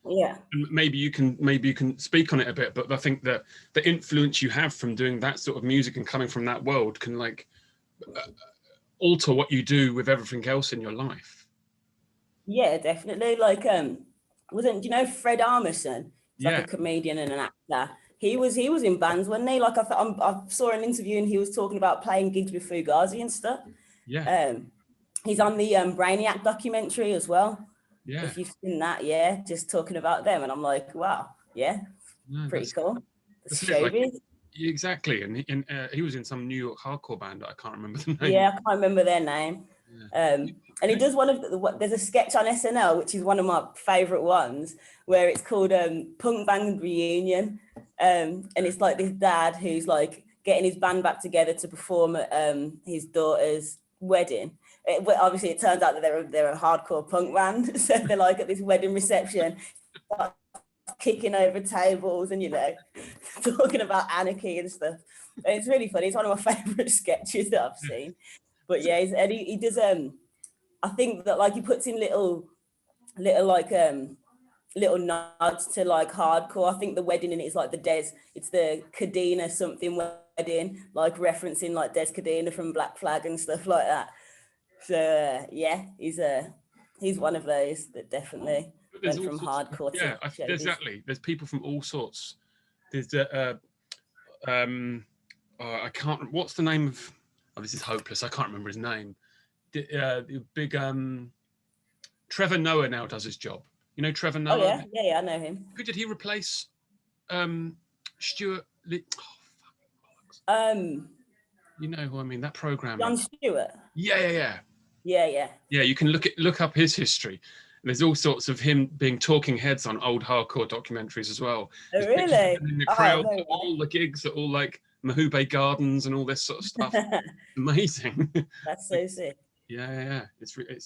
maybe you can speak on it a bit, but I think that the influence you have from doing that sort of music and coming from that world can like alter what you do with everything else in your life. Yeah, definitely. Like, do you know Fred Armisen? He's like a comedian and an actor. he was in bands, wasn't he? Like I saw an interview and he was talking about playing gigs with Fugazi and stuff. Yeah. He's on the Brainiac documentary as well. Yeah. If you've seen that, yeah, just talking about them, and I'm like, wow, yeah, No, pretty cool. That's Showbiz. it, like, exactly, and he was in some New York hardcore band. I can't remember the name. Yeah, I can't remember their name. Yeah. And he does one of there's a sketch on SNL, which is one of my favorite ones, where it's called Punk Band Reunion. And it's like this dad who's like getting his band back together to perform at his daughter's wedding. Obviously, it turns out that they're a hardcore punk band. So they're like at this wedding reception, kicking over tables and, you know, talking about anarchy and stuff. And it's really funny. It's one of my favorite sketches that I've seen. But yeah, he does. I think that like he puts in little nods to like hardcore. I think the wedding in it is like it's the Cadena something wedding, like referencing like Des Cadena from Black Flag and stuff like that. So yeah, he's one of those that definitely went from hardcore to showbiz. Exactly. There's people from all sorts. There's I can't. What's the name of? Oh, this is hopeless. I can't remember his name. The big Trevor Noah now does his job. You know Trevor Noah? Oh yeah, I know him. Who did he replace? Stuart. You know who I mean? That program. Jon Stewart. Yeah. Yeah. You can look up his history. There's all sorts of him being talking heads on old hardcore documentaries as well. Oh, really? In the crowd, all the gigs at all like Mahube Gardens and all this sort of stuff. Amazing. That's so sick. Yeah. It's the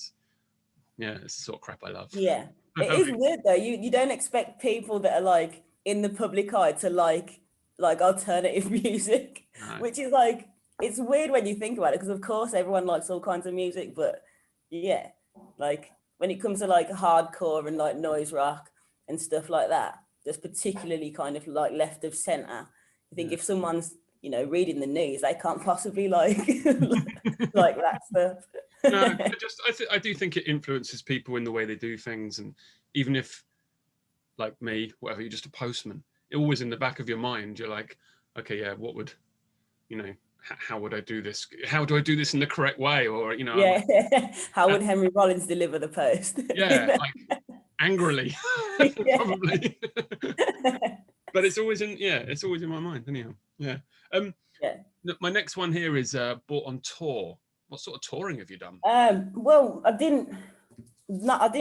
sort of crap I love. Yeah, it is weird though. You don't expect people that are like in the public eye to like alternative music, which is like, it's weird when you think about it, because of course everyone likes all kinds of music, but yeah, like when it comes to like hardcore and like noise rock and stuff like that, that's particularly kind of like left of center. I think if someone's, you know, reading the news, they can't possibly like like that stuff. No, I do think it influences people in the way they do things, and even if, like me, whatever, you're just a postman, it always in the back of your mind, you're like, okay, yeah, what would, you know, how would I do this? How do I do this in the correct way? Or, you know, how would Henry Rollins deliver the post? Yeah, like angrily, probably. But it's always in my mind anyhow. Yeah. My next one here is bought on tour. What sort of touring have you done? Well, I didn't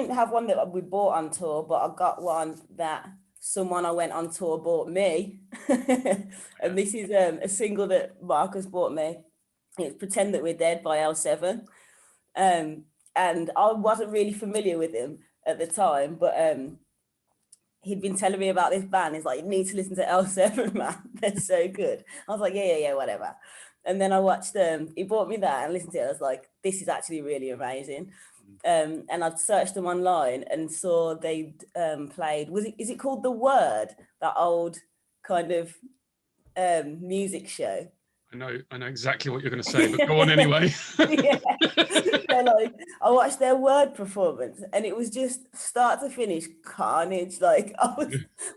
have one that we bought on tour, but I got one that someone I went on tour bought me. And this is a single that Marcus bought me. It's Pretend That We're Dead by L7. And I wasn't really familiar with him at the time, but he'd been telling me about this band. He's like, you need to listen to L7, man. They're so good. I was like, yeah, whatever. And then I watched he bought me that and listened to it. I was like, this is actually really amazing. And I'd searched them online and saw they played, is it called The Word? That old kind of music show. I know exactly what you're going to say, but go on anyway. So like, I watched their Word performance and it was just start to finish carnage. Like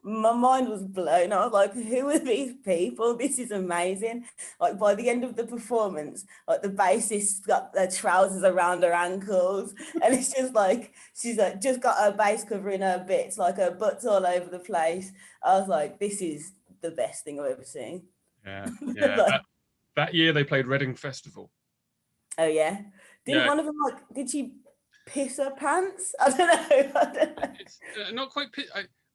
my mind was blown. I was like, who are these people? This is amazing. Like by the end of the performance, like the bassist's got their trousers around her ankles, and it's just like she's like just got her bass covering her bits, like her butt's all over the place. I was like, this is the best thing I've ever seen. Yeah. Like, that year they played Reading Festival. Oh yeah. Didn't one of them like? Did she piss her pants? I don't know. It's not quite.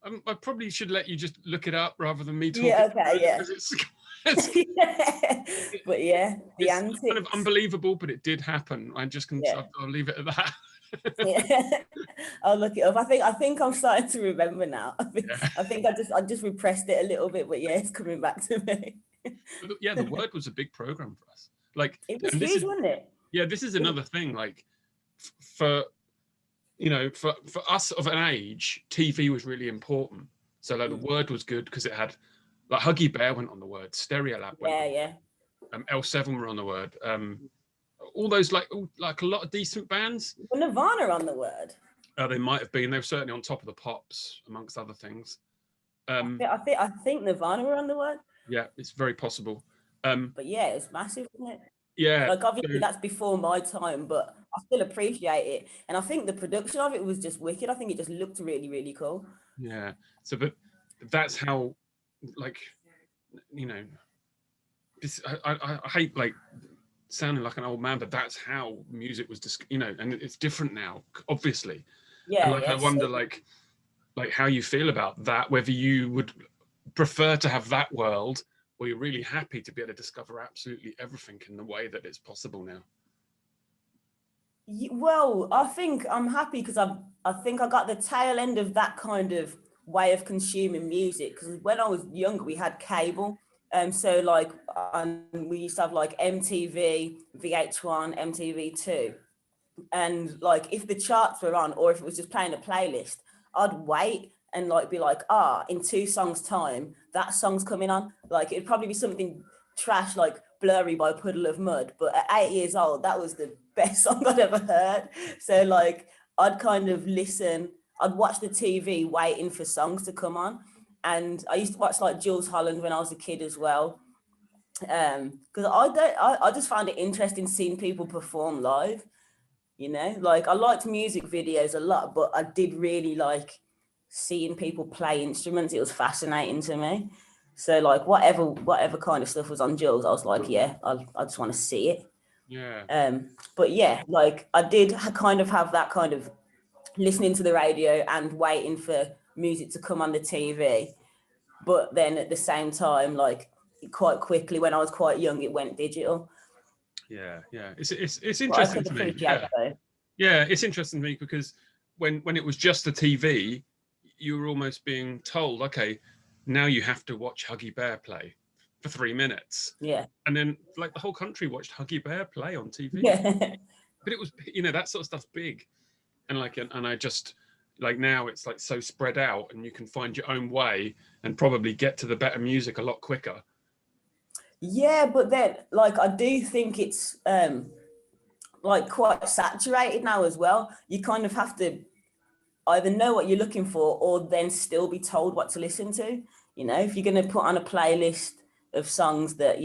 I probably should let you just look it up rather than me talking. Yeah. Okay. Yeah. It's but yeah, the antics. Kind of unbelievable, but it did happen. I just can. Yeah. I'll leave it at that. I'll look it up. I think I'm starting to remember now. I think I just repressed it a little bit, but yeah, it's coming back to me. Yeah, The Word was a big program for us. Like it was huge, wasn't it? Yeah, this is another thing. Like for us of an age, TV was really important. So like The Word was good because it had like Huggy Bear went on The Word, Stereolab went on. L7 were on The Word. All those like a lot of decent bands. Were Nirvana on The Word? They might have been. They were certainly on Top of the Pops, amongst other things. I think Nirvana were on the one. Yeah, it's very possible. But yeah, it's massive, isn't it? Yeah. Like obviously that's before my time, but I still appreciate it. And I think the production of it was just wicked. I think it just looked really, really cool. Yeah. So, but that's how, like, you know, this, I hate like sounding like an old man, but that's how music was, and it's different now, obviously. Yeah. And like, I wonder, like how you feel about that, whether you would prefer to have that world, or you're really happy to be able to discover absolutely everything in the way that it's possible now. Well, I think I'm happy because I think I got the tail end of that kind of way of consuming music, because when I was younger we had cable, so like we used to have like MTV, VH1, MTV2, and like if the charts were on or if it was just playing a playlist, I'd wait and like be like, in 2 songs time that song's coming on. Like it'd probably be something trash like Blurry by Puddle of Mud, but at 8 years old that was the best song I'd ever heard. So like I'd kind of listen, I'd watch the TV waiting for songs to come on. And I used to watch like Jules Holland when I was a kid as well, because I just found it interesting seeing people perform live. Like I liked music videos a lot, but I did really like seeing people play instruments. It was fascinating to me. So like whatever kind of stuff was on Jules, I was like, yeah, I just want to see it. Yeah. But yeah, like I did kind of have that kind of listening to the radio and waiting for music to come on the TV. But then at the same time, like quite quickly when I was quite young, it went digital. Yeah. It's interesting to me. Yeah, it's interesting to me because when it was just the TV, you were almost being told, okay, now you have to watch Huggy Bear play for 3 minutes. Yeah. And then like the whole country watched Huggy Bear play on TV. Yeah. But it was, that sort of stuff's big. And I just like now it's like so spread out and you can find your own way and probably get to the better music a lot quicker. Yeah, but then like I do think it's like quite saturated now as well. You kind of have to either know what you're looking for or then still be told what to listen to. If you're going to put on a playlist of songs that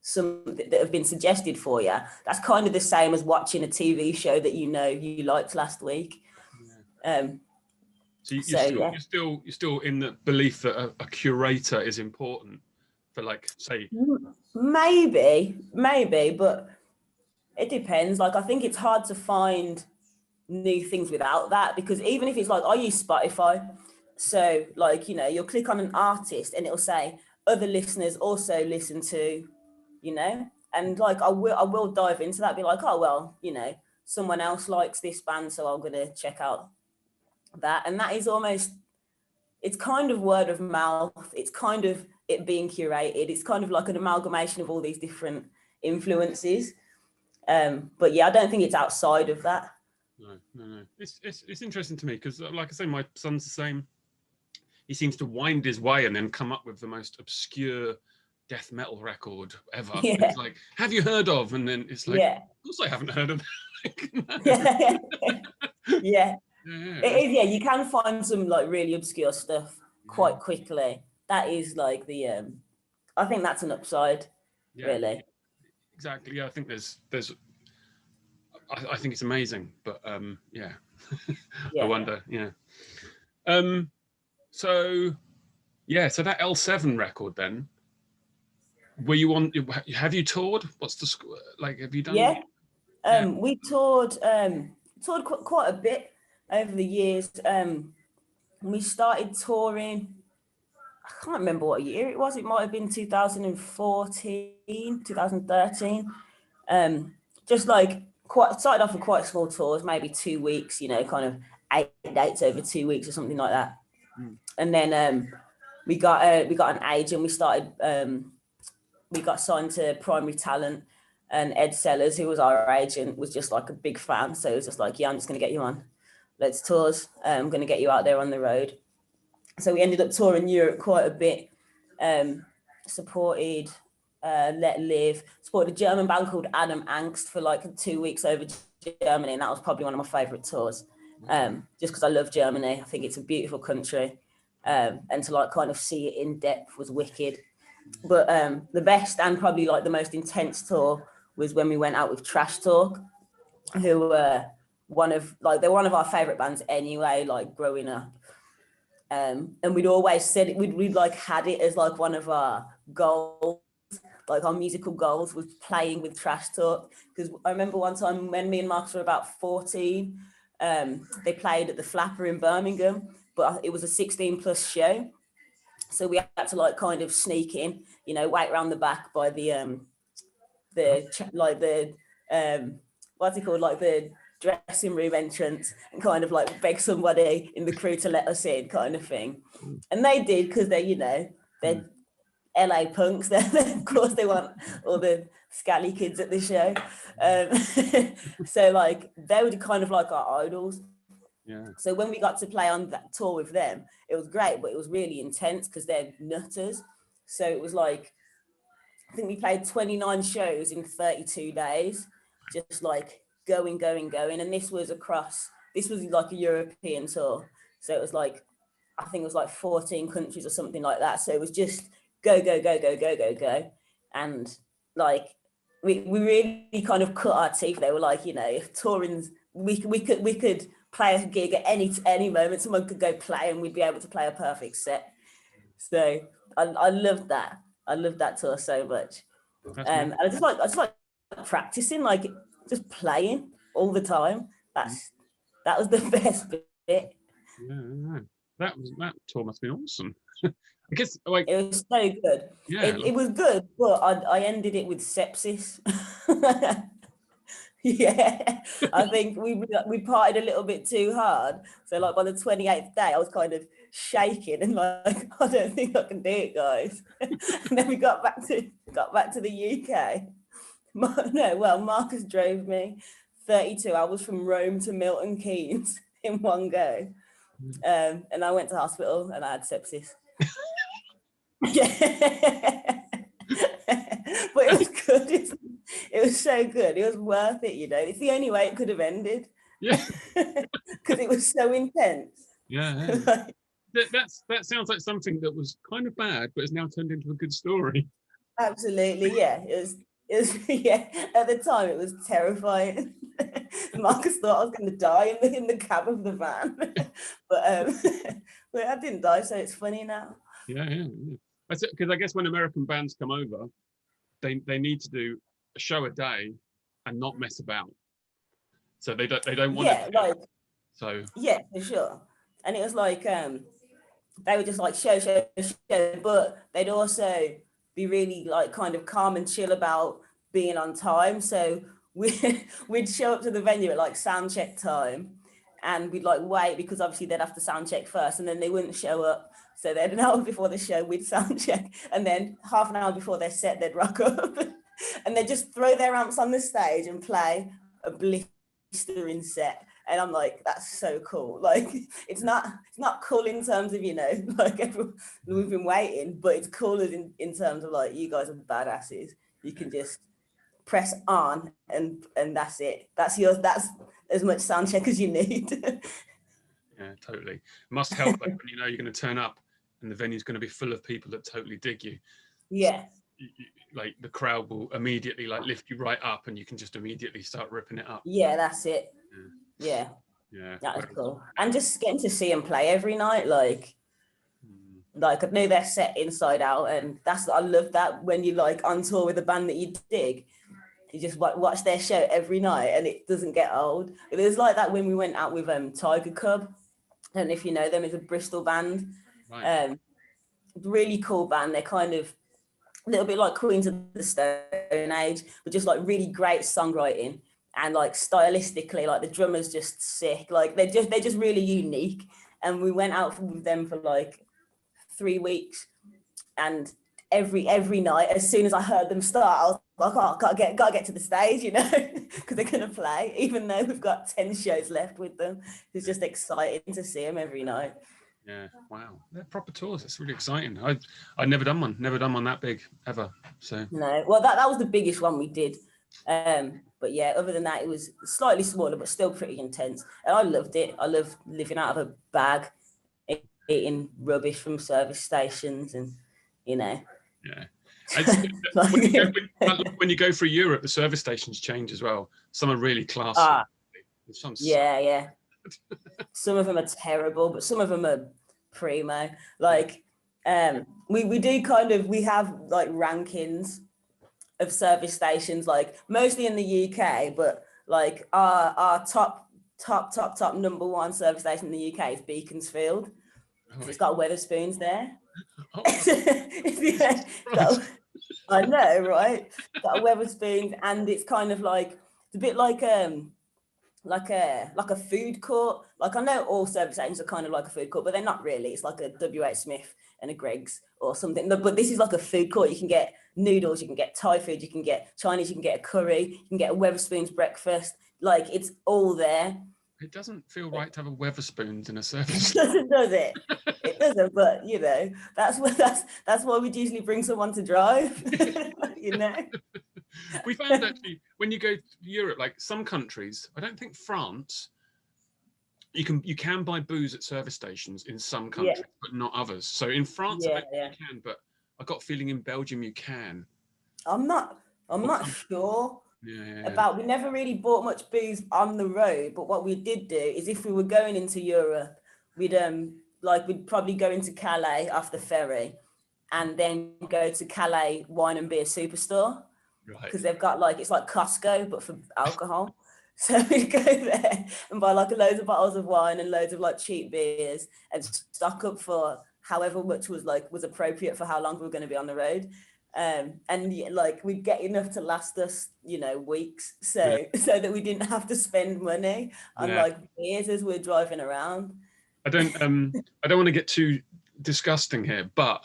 some that have been suggested for you, that's kind of the same as watching a TV show that you liked last week. Yeah. So you're still in the belief that a curator is important for, like, say, maybe, but it depends. Like I think it's hard to find new things without that, because even if it's like I use Spotify, so like you'll click on an artist and it'll say other listeners also listen to, and like I will dive into that, be like, oh well, someone else likes this band, so I'm gonna check out that. And that is almost, it's kind of word of mouth, it's kind of it being curated, it's kind of like an amalgamation of all these different influences. But yeah, I don't think it's outside of that. No. It's interesting to me because, like I say, my son's the same. He seems to wind his way and then come up with the most obscure death metal record ever. Yeah. It's like, have you heard of? And then it's like, yeah. Of course I haven't heard of that. Yeah. It is, yeah, you can find some like really obscure stuff quite quickly. That is like the I think that's an upside, really. Exactly. Yeah, I think there's I think it's amazing, but I wonder. So that L7 record then, were you on, have you toured? What's the, like, have you done? We toured quite a bit over the years. We started touring, I can't remember what year it was. It might have been 2014, 2013. Just like started off with quite small tours, maybe 2 weeks, kind of 8 dates over 2 weeks or something like that. And then we got an agent. We started we got signed to Primary Talent, and Ed Sellers, who was our agent, was just like a big fan. So it was just like, yeah, I'm just going to get you on. Let's tours. I'm going to get you out there on the road. So we ended up touring Europe quite a bit. Supported Let Live. Supported a German band called Adam Angst for like 2 weeks over Germany, and that was probably one of my favourite tours. Just because I love Germany. I think it's a beautiful country. and to like kind of see it in depth was wicked. But the best and probably like the most intense tour was when we went out with Trash Talk, who were they're one of our favorite bands anyway, like growing up. And we'd always said it, we'd like had it as like one of our goals, like our musical goals was playing with Trash Talk. Because I remember one time when me and Marcus were about 14, they played at the Flapper in Birmingham, but it was a 16+ show. So we had to like kind of sneak in, you know, wait around the back by the what's it called, like the dressing room entrance, and kind of like beg somebody in the crew to let us in, kind of thing. And they did, because they, you know, they're LA punks. Of course they want all the scally kids at the show. So like they were kind of like our idols. Yeah. So when we got to play on that tour with them, it was great, but it was really intense because they're nutters. So it was like, I think we played 29 shows in 32 days, just like going. And this was like a European tour. So it was like, I think it was like 14 countries or something like that. So it was just go. And like, we really kind of cut our teeth. They were like, you know, if touring's, we could play a gig at any moment. Someone could go play and we'd be able to play a perfect set. So I loved that. I loved that tour so much. And I just like practicing, like just playing all the time. That was the best bit. Yeah. That tour must have been awesome. I guess like it was so good. Yeah, it was good, but I ended it with sepsis. Yeah, I think we partied a little bit too hard. So like by the 28th day, I was kind of shaking and like, I don't think I can do it, guys. And then we got back to the UK. Marcus drove me 32 hours from Rome to Milton Keynes in one go. And I went to hospital and I had sepsis. Yeah. But it was good. It was so good. It was worth it, you know. It's the only way it could have ended. Yeah. Because it was so intense. Yeah. That sounds like something that was kind of bad, but has now turned into a good story. Absolutely, yeah. It was yeah. At the time, it was terrifying. Marcus thought I was going to die in the cab of the van, but I didn't die, so it's funny now. Yeah. Because I guess when American bands come over, they need to do a show a day and not mess about. So they don't want to. So yeah, for sure. And it was like they were just like show, but they'd also be really like kind of calm and chill about being on time. So we'd show up to the venue at like sound check time, and we'd like wait because obviously they'd have to sound check first, and then they wouldn't show up. So then an hour before the show, we'd sound check, and then half an hour before their set, they'd rock up, and they'd just throw their amps on the stage and play a blistering set. And I'm like, that's so cool. Like, it's not cool in terms of, you know, like we've been waiting, but it's cool in terms of like, you guys are badasses. You can just press on and that's it. That's yours. That's as much sound check as you need. Yeah, totally. It must help like, when you know you're going to turn up and the venue's going to be full of people that totally dig you. Yeah. Like the crowd will immediately like lift you right up and you can just immediately start ripping it up. Yeah, that's it. Yeah. That was cool. And just getting to see them play every night, like I knew their set inside out, and I love that when you like on tour with a band that you dig, you just watch their show every night and it doesn't get old. It was like that when we went out with Tiger Cub. I don't know if you know them. It's a Bristol band. Right. Really cool band. They're kind of a little bit like Queens of the Stone Age, but just like really great songwriting. And like stylistically, like the drummer's just sick. Like they're just really unique. And we went out with them for like 3 weeks, and every night, as soon as I heard them start, I was like, oh, gotta get to the stage, you know, because they're gonna play. Even though we've got 10 shows left with them, it's just exciting to see them every night. Yeah, wow, they're proper tours. It's really exciting. I'd never done one that big ever. So no, well that was the biggest one we did. But yeah, other than that, it was slightly smaller, but still pretty intense. And I loved it. I love living out of a bag eating rubbish from service stations, and you know. Yeah. When you go through Europe, the service stations change as well. Some are really classy. Yeah. Some of them are terrible, but some of them are primo. Like, we do kind of, we have like rankings of service stations, like mostly in the UK, but like our top number one service station in the UK is Beaconsfield. Oh, it's got Wetherspoons there. Oh. Yeah, I know, right? Got a Wetherspoons, and it's kind of like, it's a bit like a food court. Like, I know all service stations are kind of like a food court, but they're not really. It's like a WH Smith and a Greggs or something. But this is like a food court. You can get noodles, you can get Thai food, you can get Chinese, you can get a curry, you can get a Wetherspoons breakfast. Like, it's all there. It doesn't feel right to have a Wetherspoons in a service. Does it? It doesn't. But you know, that's why we'd usually bring someone to drive. You know. We found actually when you go to Europe, like some countries, I don't think France, you can buy booze at service stations in some countries, but not others. So in France, I don't think you can, but I got a feeling in Belgium you can. I'm not sure. About, we never really bought much booze on the road, but what we did do is, if we were going into Europe, we'd probably go into Calais off the ferry, and then go to Calais Wine and Beer Superstore, because they've got like, it's like Costco but for alcohol. So we'd go there and buy like loads of bottles of wine and loads of like cheap beers, and stock up for however much was appropriate for how long we were going to be on the road. And like, we'd get enough to last us, you know, weeks, so that we didn't have to spend money on like beers as we're driving around. I don't want to get too disgusting here, but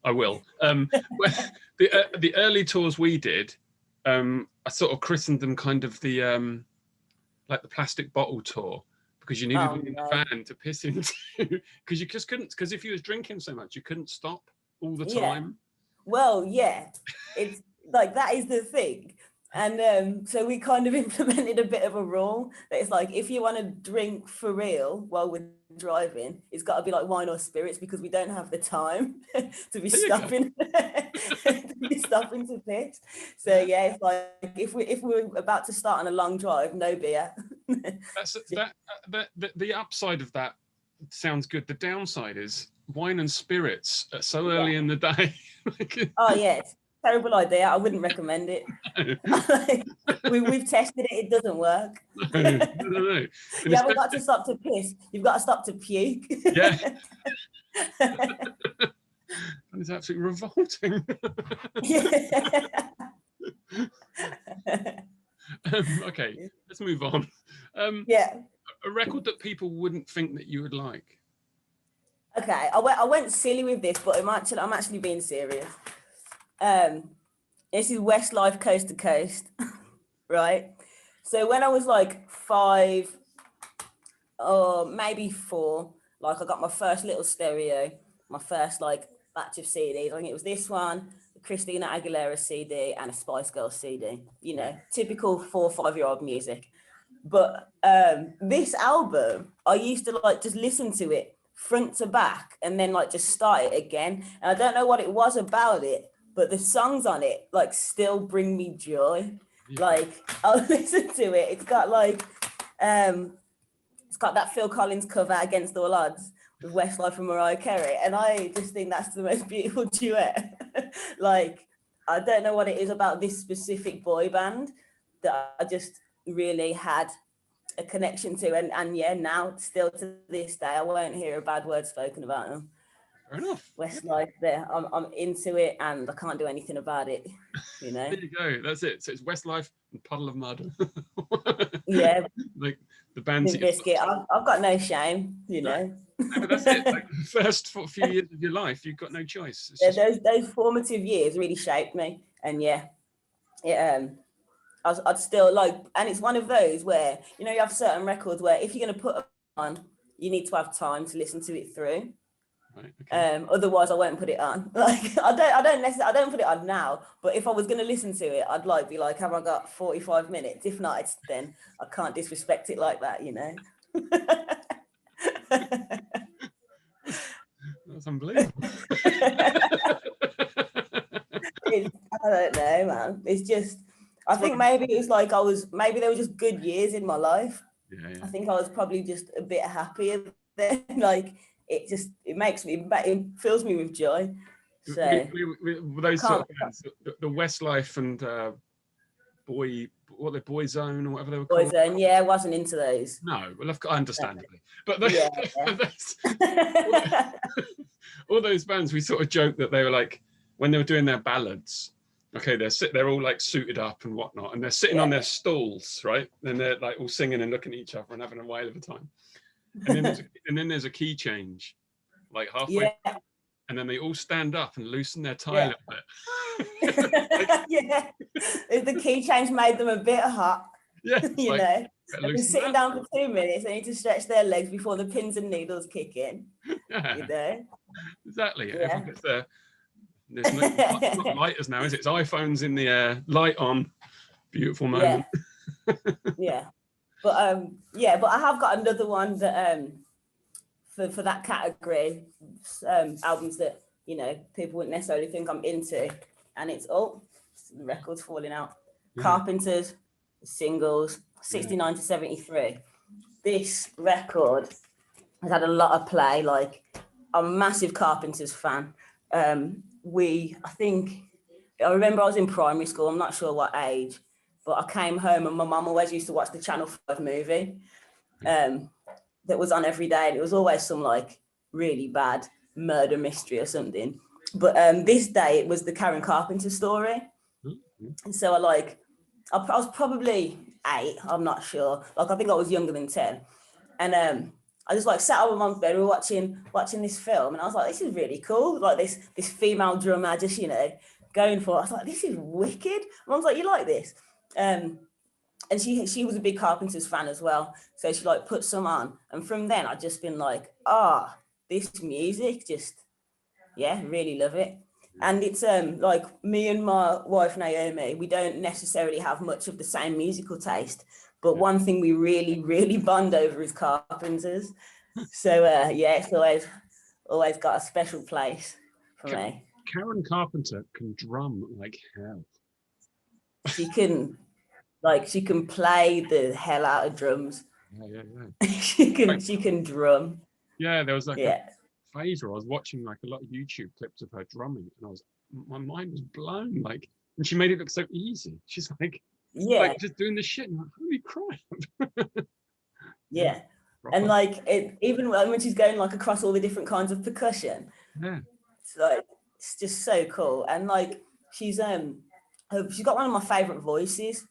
I will. The early tours we did, I sort of christened them kind of the like the plastic bottle tour, because you needed a van to piss into, because you just couldn't, because if you was drinking so much, you couldn't stop all the time. Well, yeah, it's like, that is the thing. And so we kind of implemented a bit of a rule that it's like, if you want to drink for real while we're driving, it's got to be like wine or spirits, because we don't have the time to be stopping to piss. So yeah, it's like, if we're about to start on a long drive, no beer. The upside of that sounds good. The downside is wine and spirits so early in the day. Oh yeah, it's a terrible idea. I wouldn't recommend it. We've tested it, it doesn't work. No. You haven't got to stop to piss, you've got to stop to puke. Yeah. And it's absolutely revolting. Okay, let's move on. A record that people wouldn't think that you would like. Okay, I went silly with this, but I'm actually being serious. This is Westlife Coast to Coast, right? So when I was like 5 or maybe 4, like, I got my first little stereo, my first like batch of CDs. I think it was this one, the Christina Aguilera CD, and a Spice Girls CD. You know, typical 4 or 5-year-old music. But this album, I used to like just listen to it front to back and then like just start it again. And I don't know what it was about it, but the songs on it like still bring me joy. Like, I'll listen to it. It's got like it's got that Phil Collins cover, Against All Odds, with Westlife and Mariah Carey, and I just think that's the most beautiful duet. Like, I don't know what it is about this specific boy band that I just really had a connection to, and yeah, now still to this day, I won't hear a bad word spoken about them. Fair enough. Westlife, there, I'm into it, and I can't do anything about it. You know. There you go. That's it. So it's Westlife and Puddle of Mud. Yeah. Like the bands. Biscuit. I've got no shame. You know. No, but that's it. Like the first few years of your life, you've got no choice. Those formative years really shaped me, and yeah, I'd still like, and it's one of those where, you know, you have certain records where if you're going to put them on, you need to have time to listen to it through. Right, okay. Otherwise I won't put it on. Like, I don't put it on now, but if I was going to listen to it, I'd like be like, have I got 45 minutes? If not, then I can't disrespect it like that, you know. That's unbelievable. I don't know, man. It's just, I think maybe it was like maybe they were just good years in my life. Yeah. I think I was probably just a bit happier then. Like it fills me with joy. So those sort of bands, the Westlife and Boyzone or whatever they were called. Boyzone, yeah, I wasn't into those. No, well, understandably, but all those bands, we sort of joked that they were like, when they were doing their ballads, okay, they're all like suited up and whatnot, and they're sitting on their stools, right? And they're like all singing and looking at each other and having a whale of a time. And then there's a key change, like halfway, and then they all stand up and loosen their tie a little bit. Yeah, the key change made them a bit hot. Yeah, you know, they've been sitting down for 2 minutes. They need to stretch their legs before the pins and needles kick in. Yeah, you know, exactly. Yeah. Everyone gets there. There's not lighters now, is it? It's iPhones in the air, light on, beautiful moment. Yeah, but I have got another one that for that category, albums that people wouldn't necessarily think I'm into, and it's the record's falling out. Carpenter's singles, 69 to 73. This record has had a lot of play. Like, I'm a massive Carpenters fan. I remember I was in primary school, I'm not sure what age, but I came home and my mum always used to watch the Channel 5 movie that was on every day, and it was always some like really bad murder mystery or something. But this day it was the Karen Carpenter story. And so I was probably 8, I'm not sure. Like, I think I was younger than 10. And I just like sat on my mum's bed, we were watching this film, and I was like, this is really cool. Like this female drummer just, going for it. I was like, this is wicked. Mum's like, you like this? And she was a big Carpenters fan as well. So she like put some on. And from then I'd just been like, this music, just, really love it. And it's like me and my wife Naomi, we don't necessarily have much of the same musical taste, but one thing we really, really bond over is Carpenters. So it's always got a special place for me. Karen Carpenter can drum like hell. She can play the hell out of drums. Yeah. she can drum. Yeah, there was like a phase where I was watching like a lot of YouTube clips of her drumming, and my mind was blown. Like, and she made it look so easy. She's like, just doing this shit, and I'm like, holy crap. Yeah. And like even when she's going like across all the different kinds of percussion, it's just so cool. And like she's got one of my favorite voices,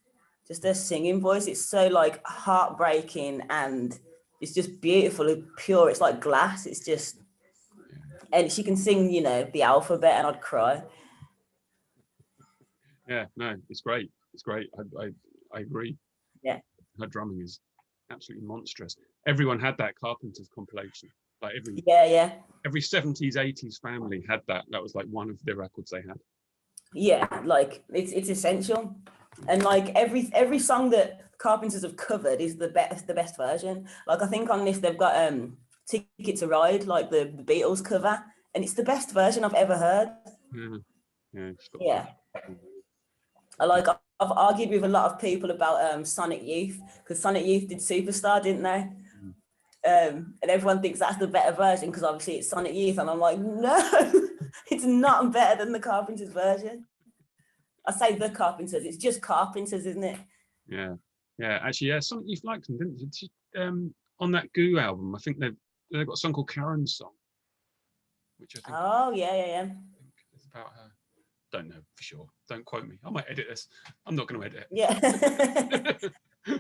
just her singing voice. It's so like heartbreaking, and it's just beautiful and pure. It's like glass. It's just, and she can sing, the alphabet, and I'd cry. Yeah, no, it's great. It's great. I agree. Yeah, her drumming is absolutely monstrous. Everyone had that Carpenters compilation. Like every 70s, 80s family had that. That was like one of the records they had. Yeah, like it's essential. And like every song that Carpenters have covered is the best version. Like, I think on this they've got Ticket to Ride, like the Beatles cover, and it's the best version I've ever heard. I've argued with a lot of people about Sonic Youth, because Sonic Youth did Superstar, didn't they? And everyone thinks that's the better version because obviously it's Sonic Youth, and I'm like, no, it's not better than the Carpenters version. I say the Carpenters, it's just Carpenters, isn't it? Yeah. Actually, Sonic Youth liked them, didn't they? On that Goo album, I think they've got a song called Karen's Song, which I think. Oh yeah. I think it's about her. Don't know for sure. Don't quote me. I might edit this. I'm not going to edit it. Yeah.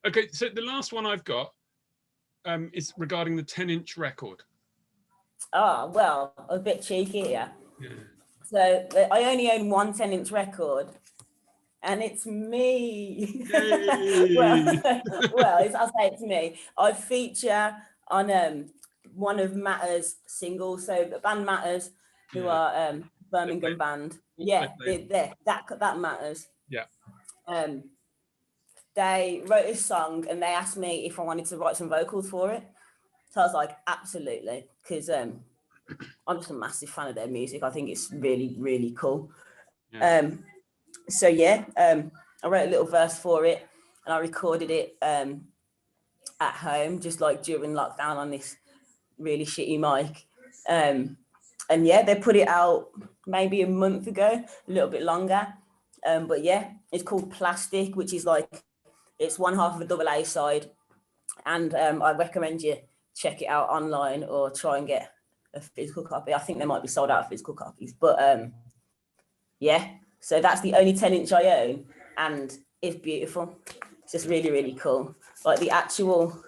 Okay, so the last one I've got is regarding the 10-inch record. Oh, well, a bit cheeky here. Yeah. So I only own one 10-inch record, and it's me. well, I'll say it's me. I feature on one of Matter's singles. So the band Matters, who are Birmingham band. Yeah, that Matters. Yeah. They wrote this song and they asked me if I wanted to write some vocals for it. So I was like, absolutely, because I'm just a massive fan of their music. I think it's really, really cool. Yeah. So yeah, I wrote a little verse for it, and I recorded it at home, just like during lockdown on this really shitty mic. And yeah, they put it out maybe a month ago, a little bit longer. But yeah, it's called Plastic, which is like, it's one half of a double A side. And I recommend you check it out online or try and get a physical copy. I think they might be sold out of physical copies. But yeah, so that's the only 10-inch I own, and it's beautiful. It's just really, really cool. Like the actual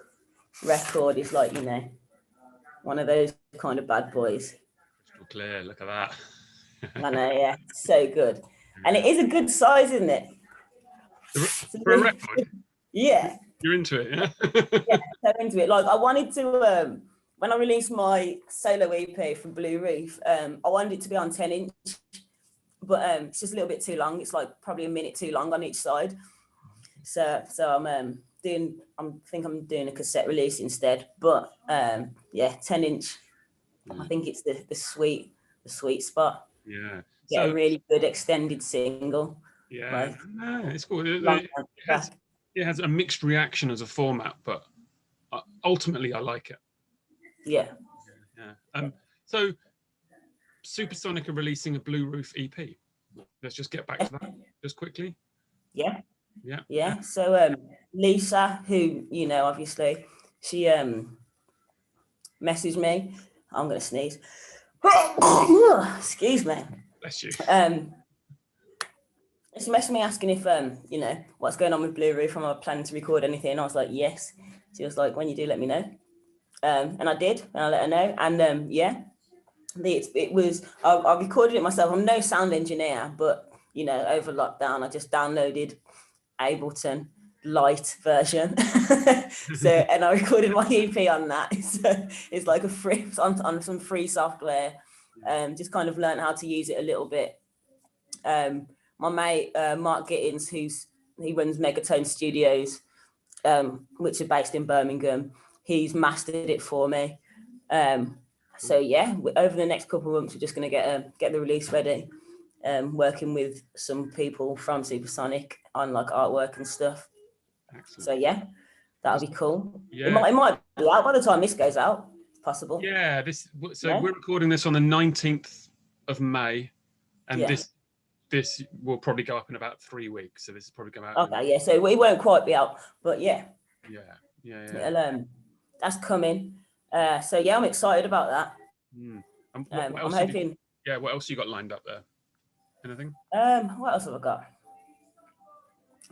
record is like, you know, one of those kind of bad boys. Crystal clear, look at that. I know, yeah, so good. And it is a good size, isn't it? For a record? Yeah. You're into it, yeah? Yeah, so into it. Like I wanted to, when I released my solo EP from Blue Ruth, I wanted it to be on 10-inch, but it's just a little bit too long. It's like probably a minute too long on each side. So I'm doing a cassette release instead. But yeah, 10-inch. I think it's the sweet spot. Yeah. Get a really good extended single. Yeah, Like, no, it's cool. It has a mixed reaction as a format, but ultimately I like it. Yeah. So Supersonic are releasing a Blue Ruth EP. Let's just get back to that just quickly. Yeah. Yeah. Yeah. So Lisa, who, you know, obviously, she messaged me. I'm gonna sneeze. Excuse me. Bless you. She messaged me asking if you know, what's going on with Blue Ruth, am I planning to record anything? I was like, yes. She was like, when you do, let me know. And I did, and I let her know. And yeah, it was, I recorded it myself. I'm no sound engineer, but you know, over lockdown, I just downloaded Ableton Lite version. And I recorded my EP on that. So it's like a free on some free software. Just kind of learned how to use it a little bit. My mate Mark Gittins, he runs Megatone Studios, which are based in Birmingham. He's mastered it for me. So yeah, over the next couple of months, we're just going to get the release ready. Working with some people from Supersonic on like artwork and stuff. Excellent. So yeah, that'll be cool. Yeah. It might be out by the time this goes out. It's possible. Yeah. We're recording this on the 19th of May, and this will probably go up in about 3 weeks. So this is probably going out. Okay, yeah. So it won't quite be out, but yeah. Yeah. That's coming. So yeah, I'm excited about that. I'm hoping. What else you got lined up there? Anything? What else have I got?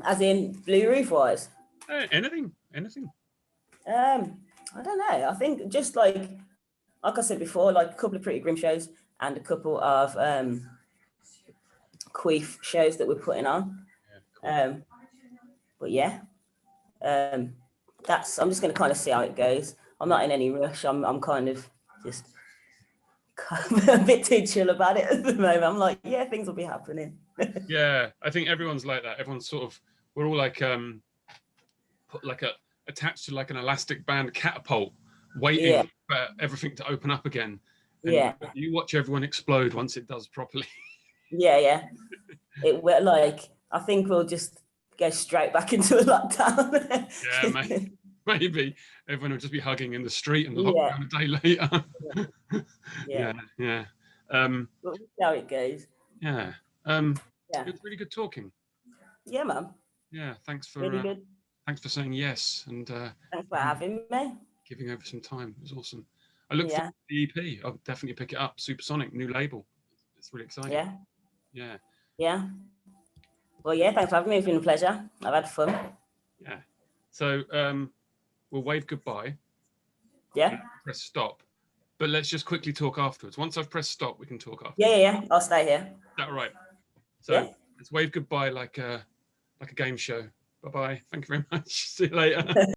As in Blue Ruth wise? Anything. I don't know. I think just like I said before, like a couple of Pretty Grim shows and a couple of Queef shows that we're putting on. Yeah, cool. But yeah, I'm just going to kind of see how it goes. I'm not in any rush. I'm kind of just a bit too chill about it at the moment. I'm like, yeah, things will be happening. Yeah, I think everyone's like that. Everyone's sort of, we're all like put like attached to like an elastic band catapult, waiting for everything to open up again. And you watch everyone explode once it does properly. Yeah. We're like, I think we'll just go straight back into a lockdown. Yeah, maybe everyone will just be hugging in the street and lockdown a day later. Yeah. We'll see how it goes. Yeah. It's really good talking. Yeah, man. Yeah, thanks for saying yes, and thanks for having me. Giving over some time. It was awesome. I look forward to the EP. I'll definitely pick it up. Supersonic, new label. It's really exciting. Yeah. Well, yeah, thanks for having me. It's been a pleasure. I've had fun. Yeah. So we'll wave goodbye. Yeah. Press stop. But let's just quickly talk afterwards. Once I've pressed stop, we can talk afterwards. Yeah. I'll stay here. Is that right? So let's wave goodbye like a game show. Bye-bye. Thank you very much. See you later.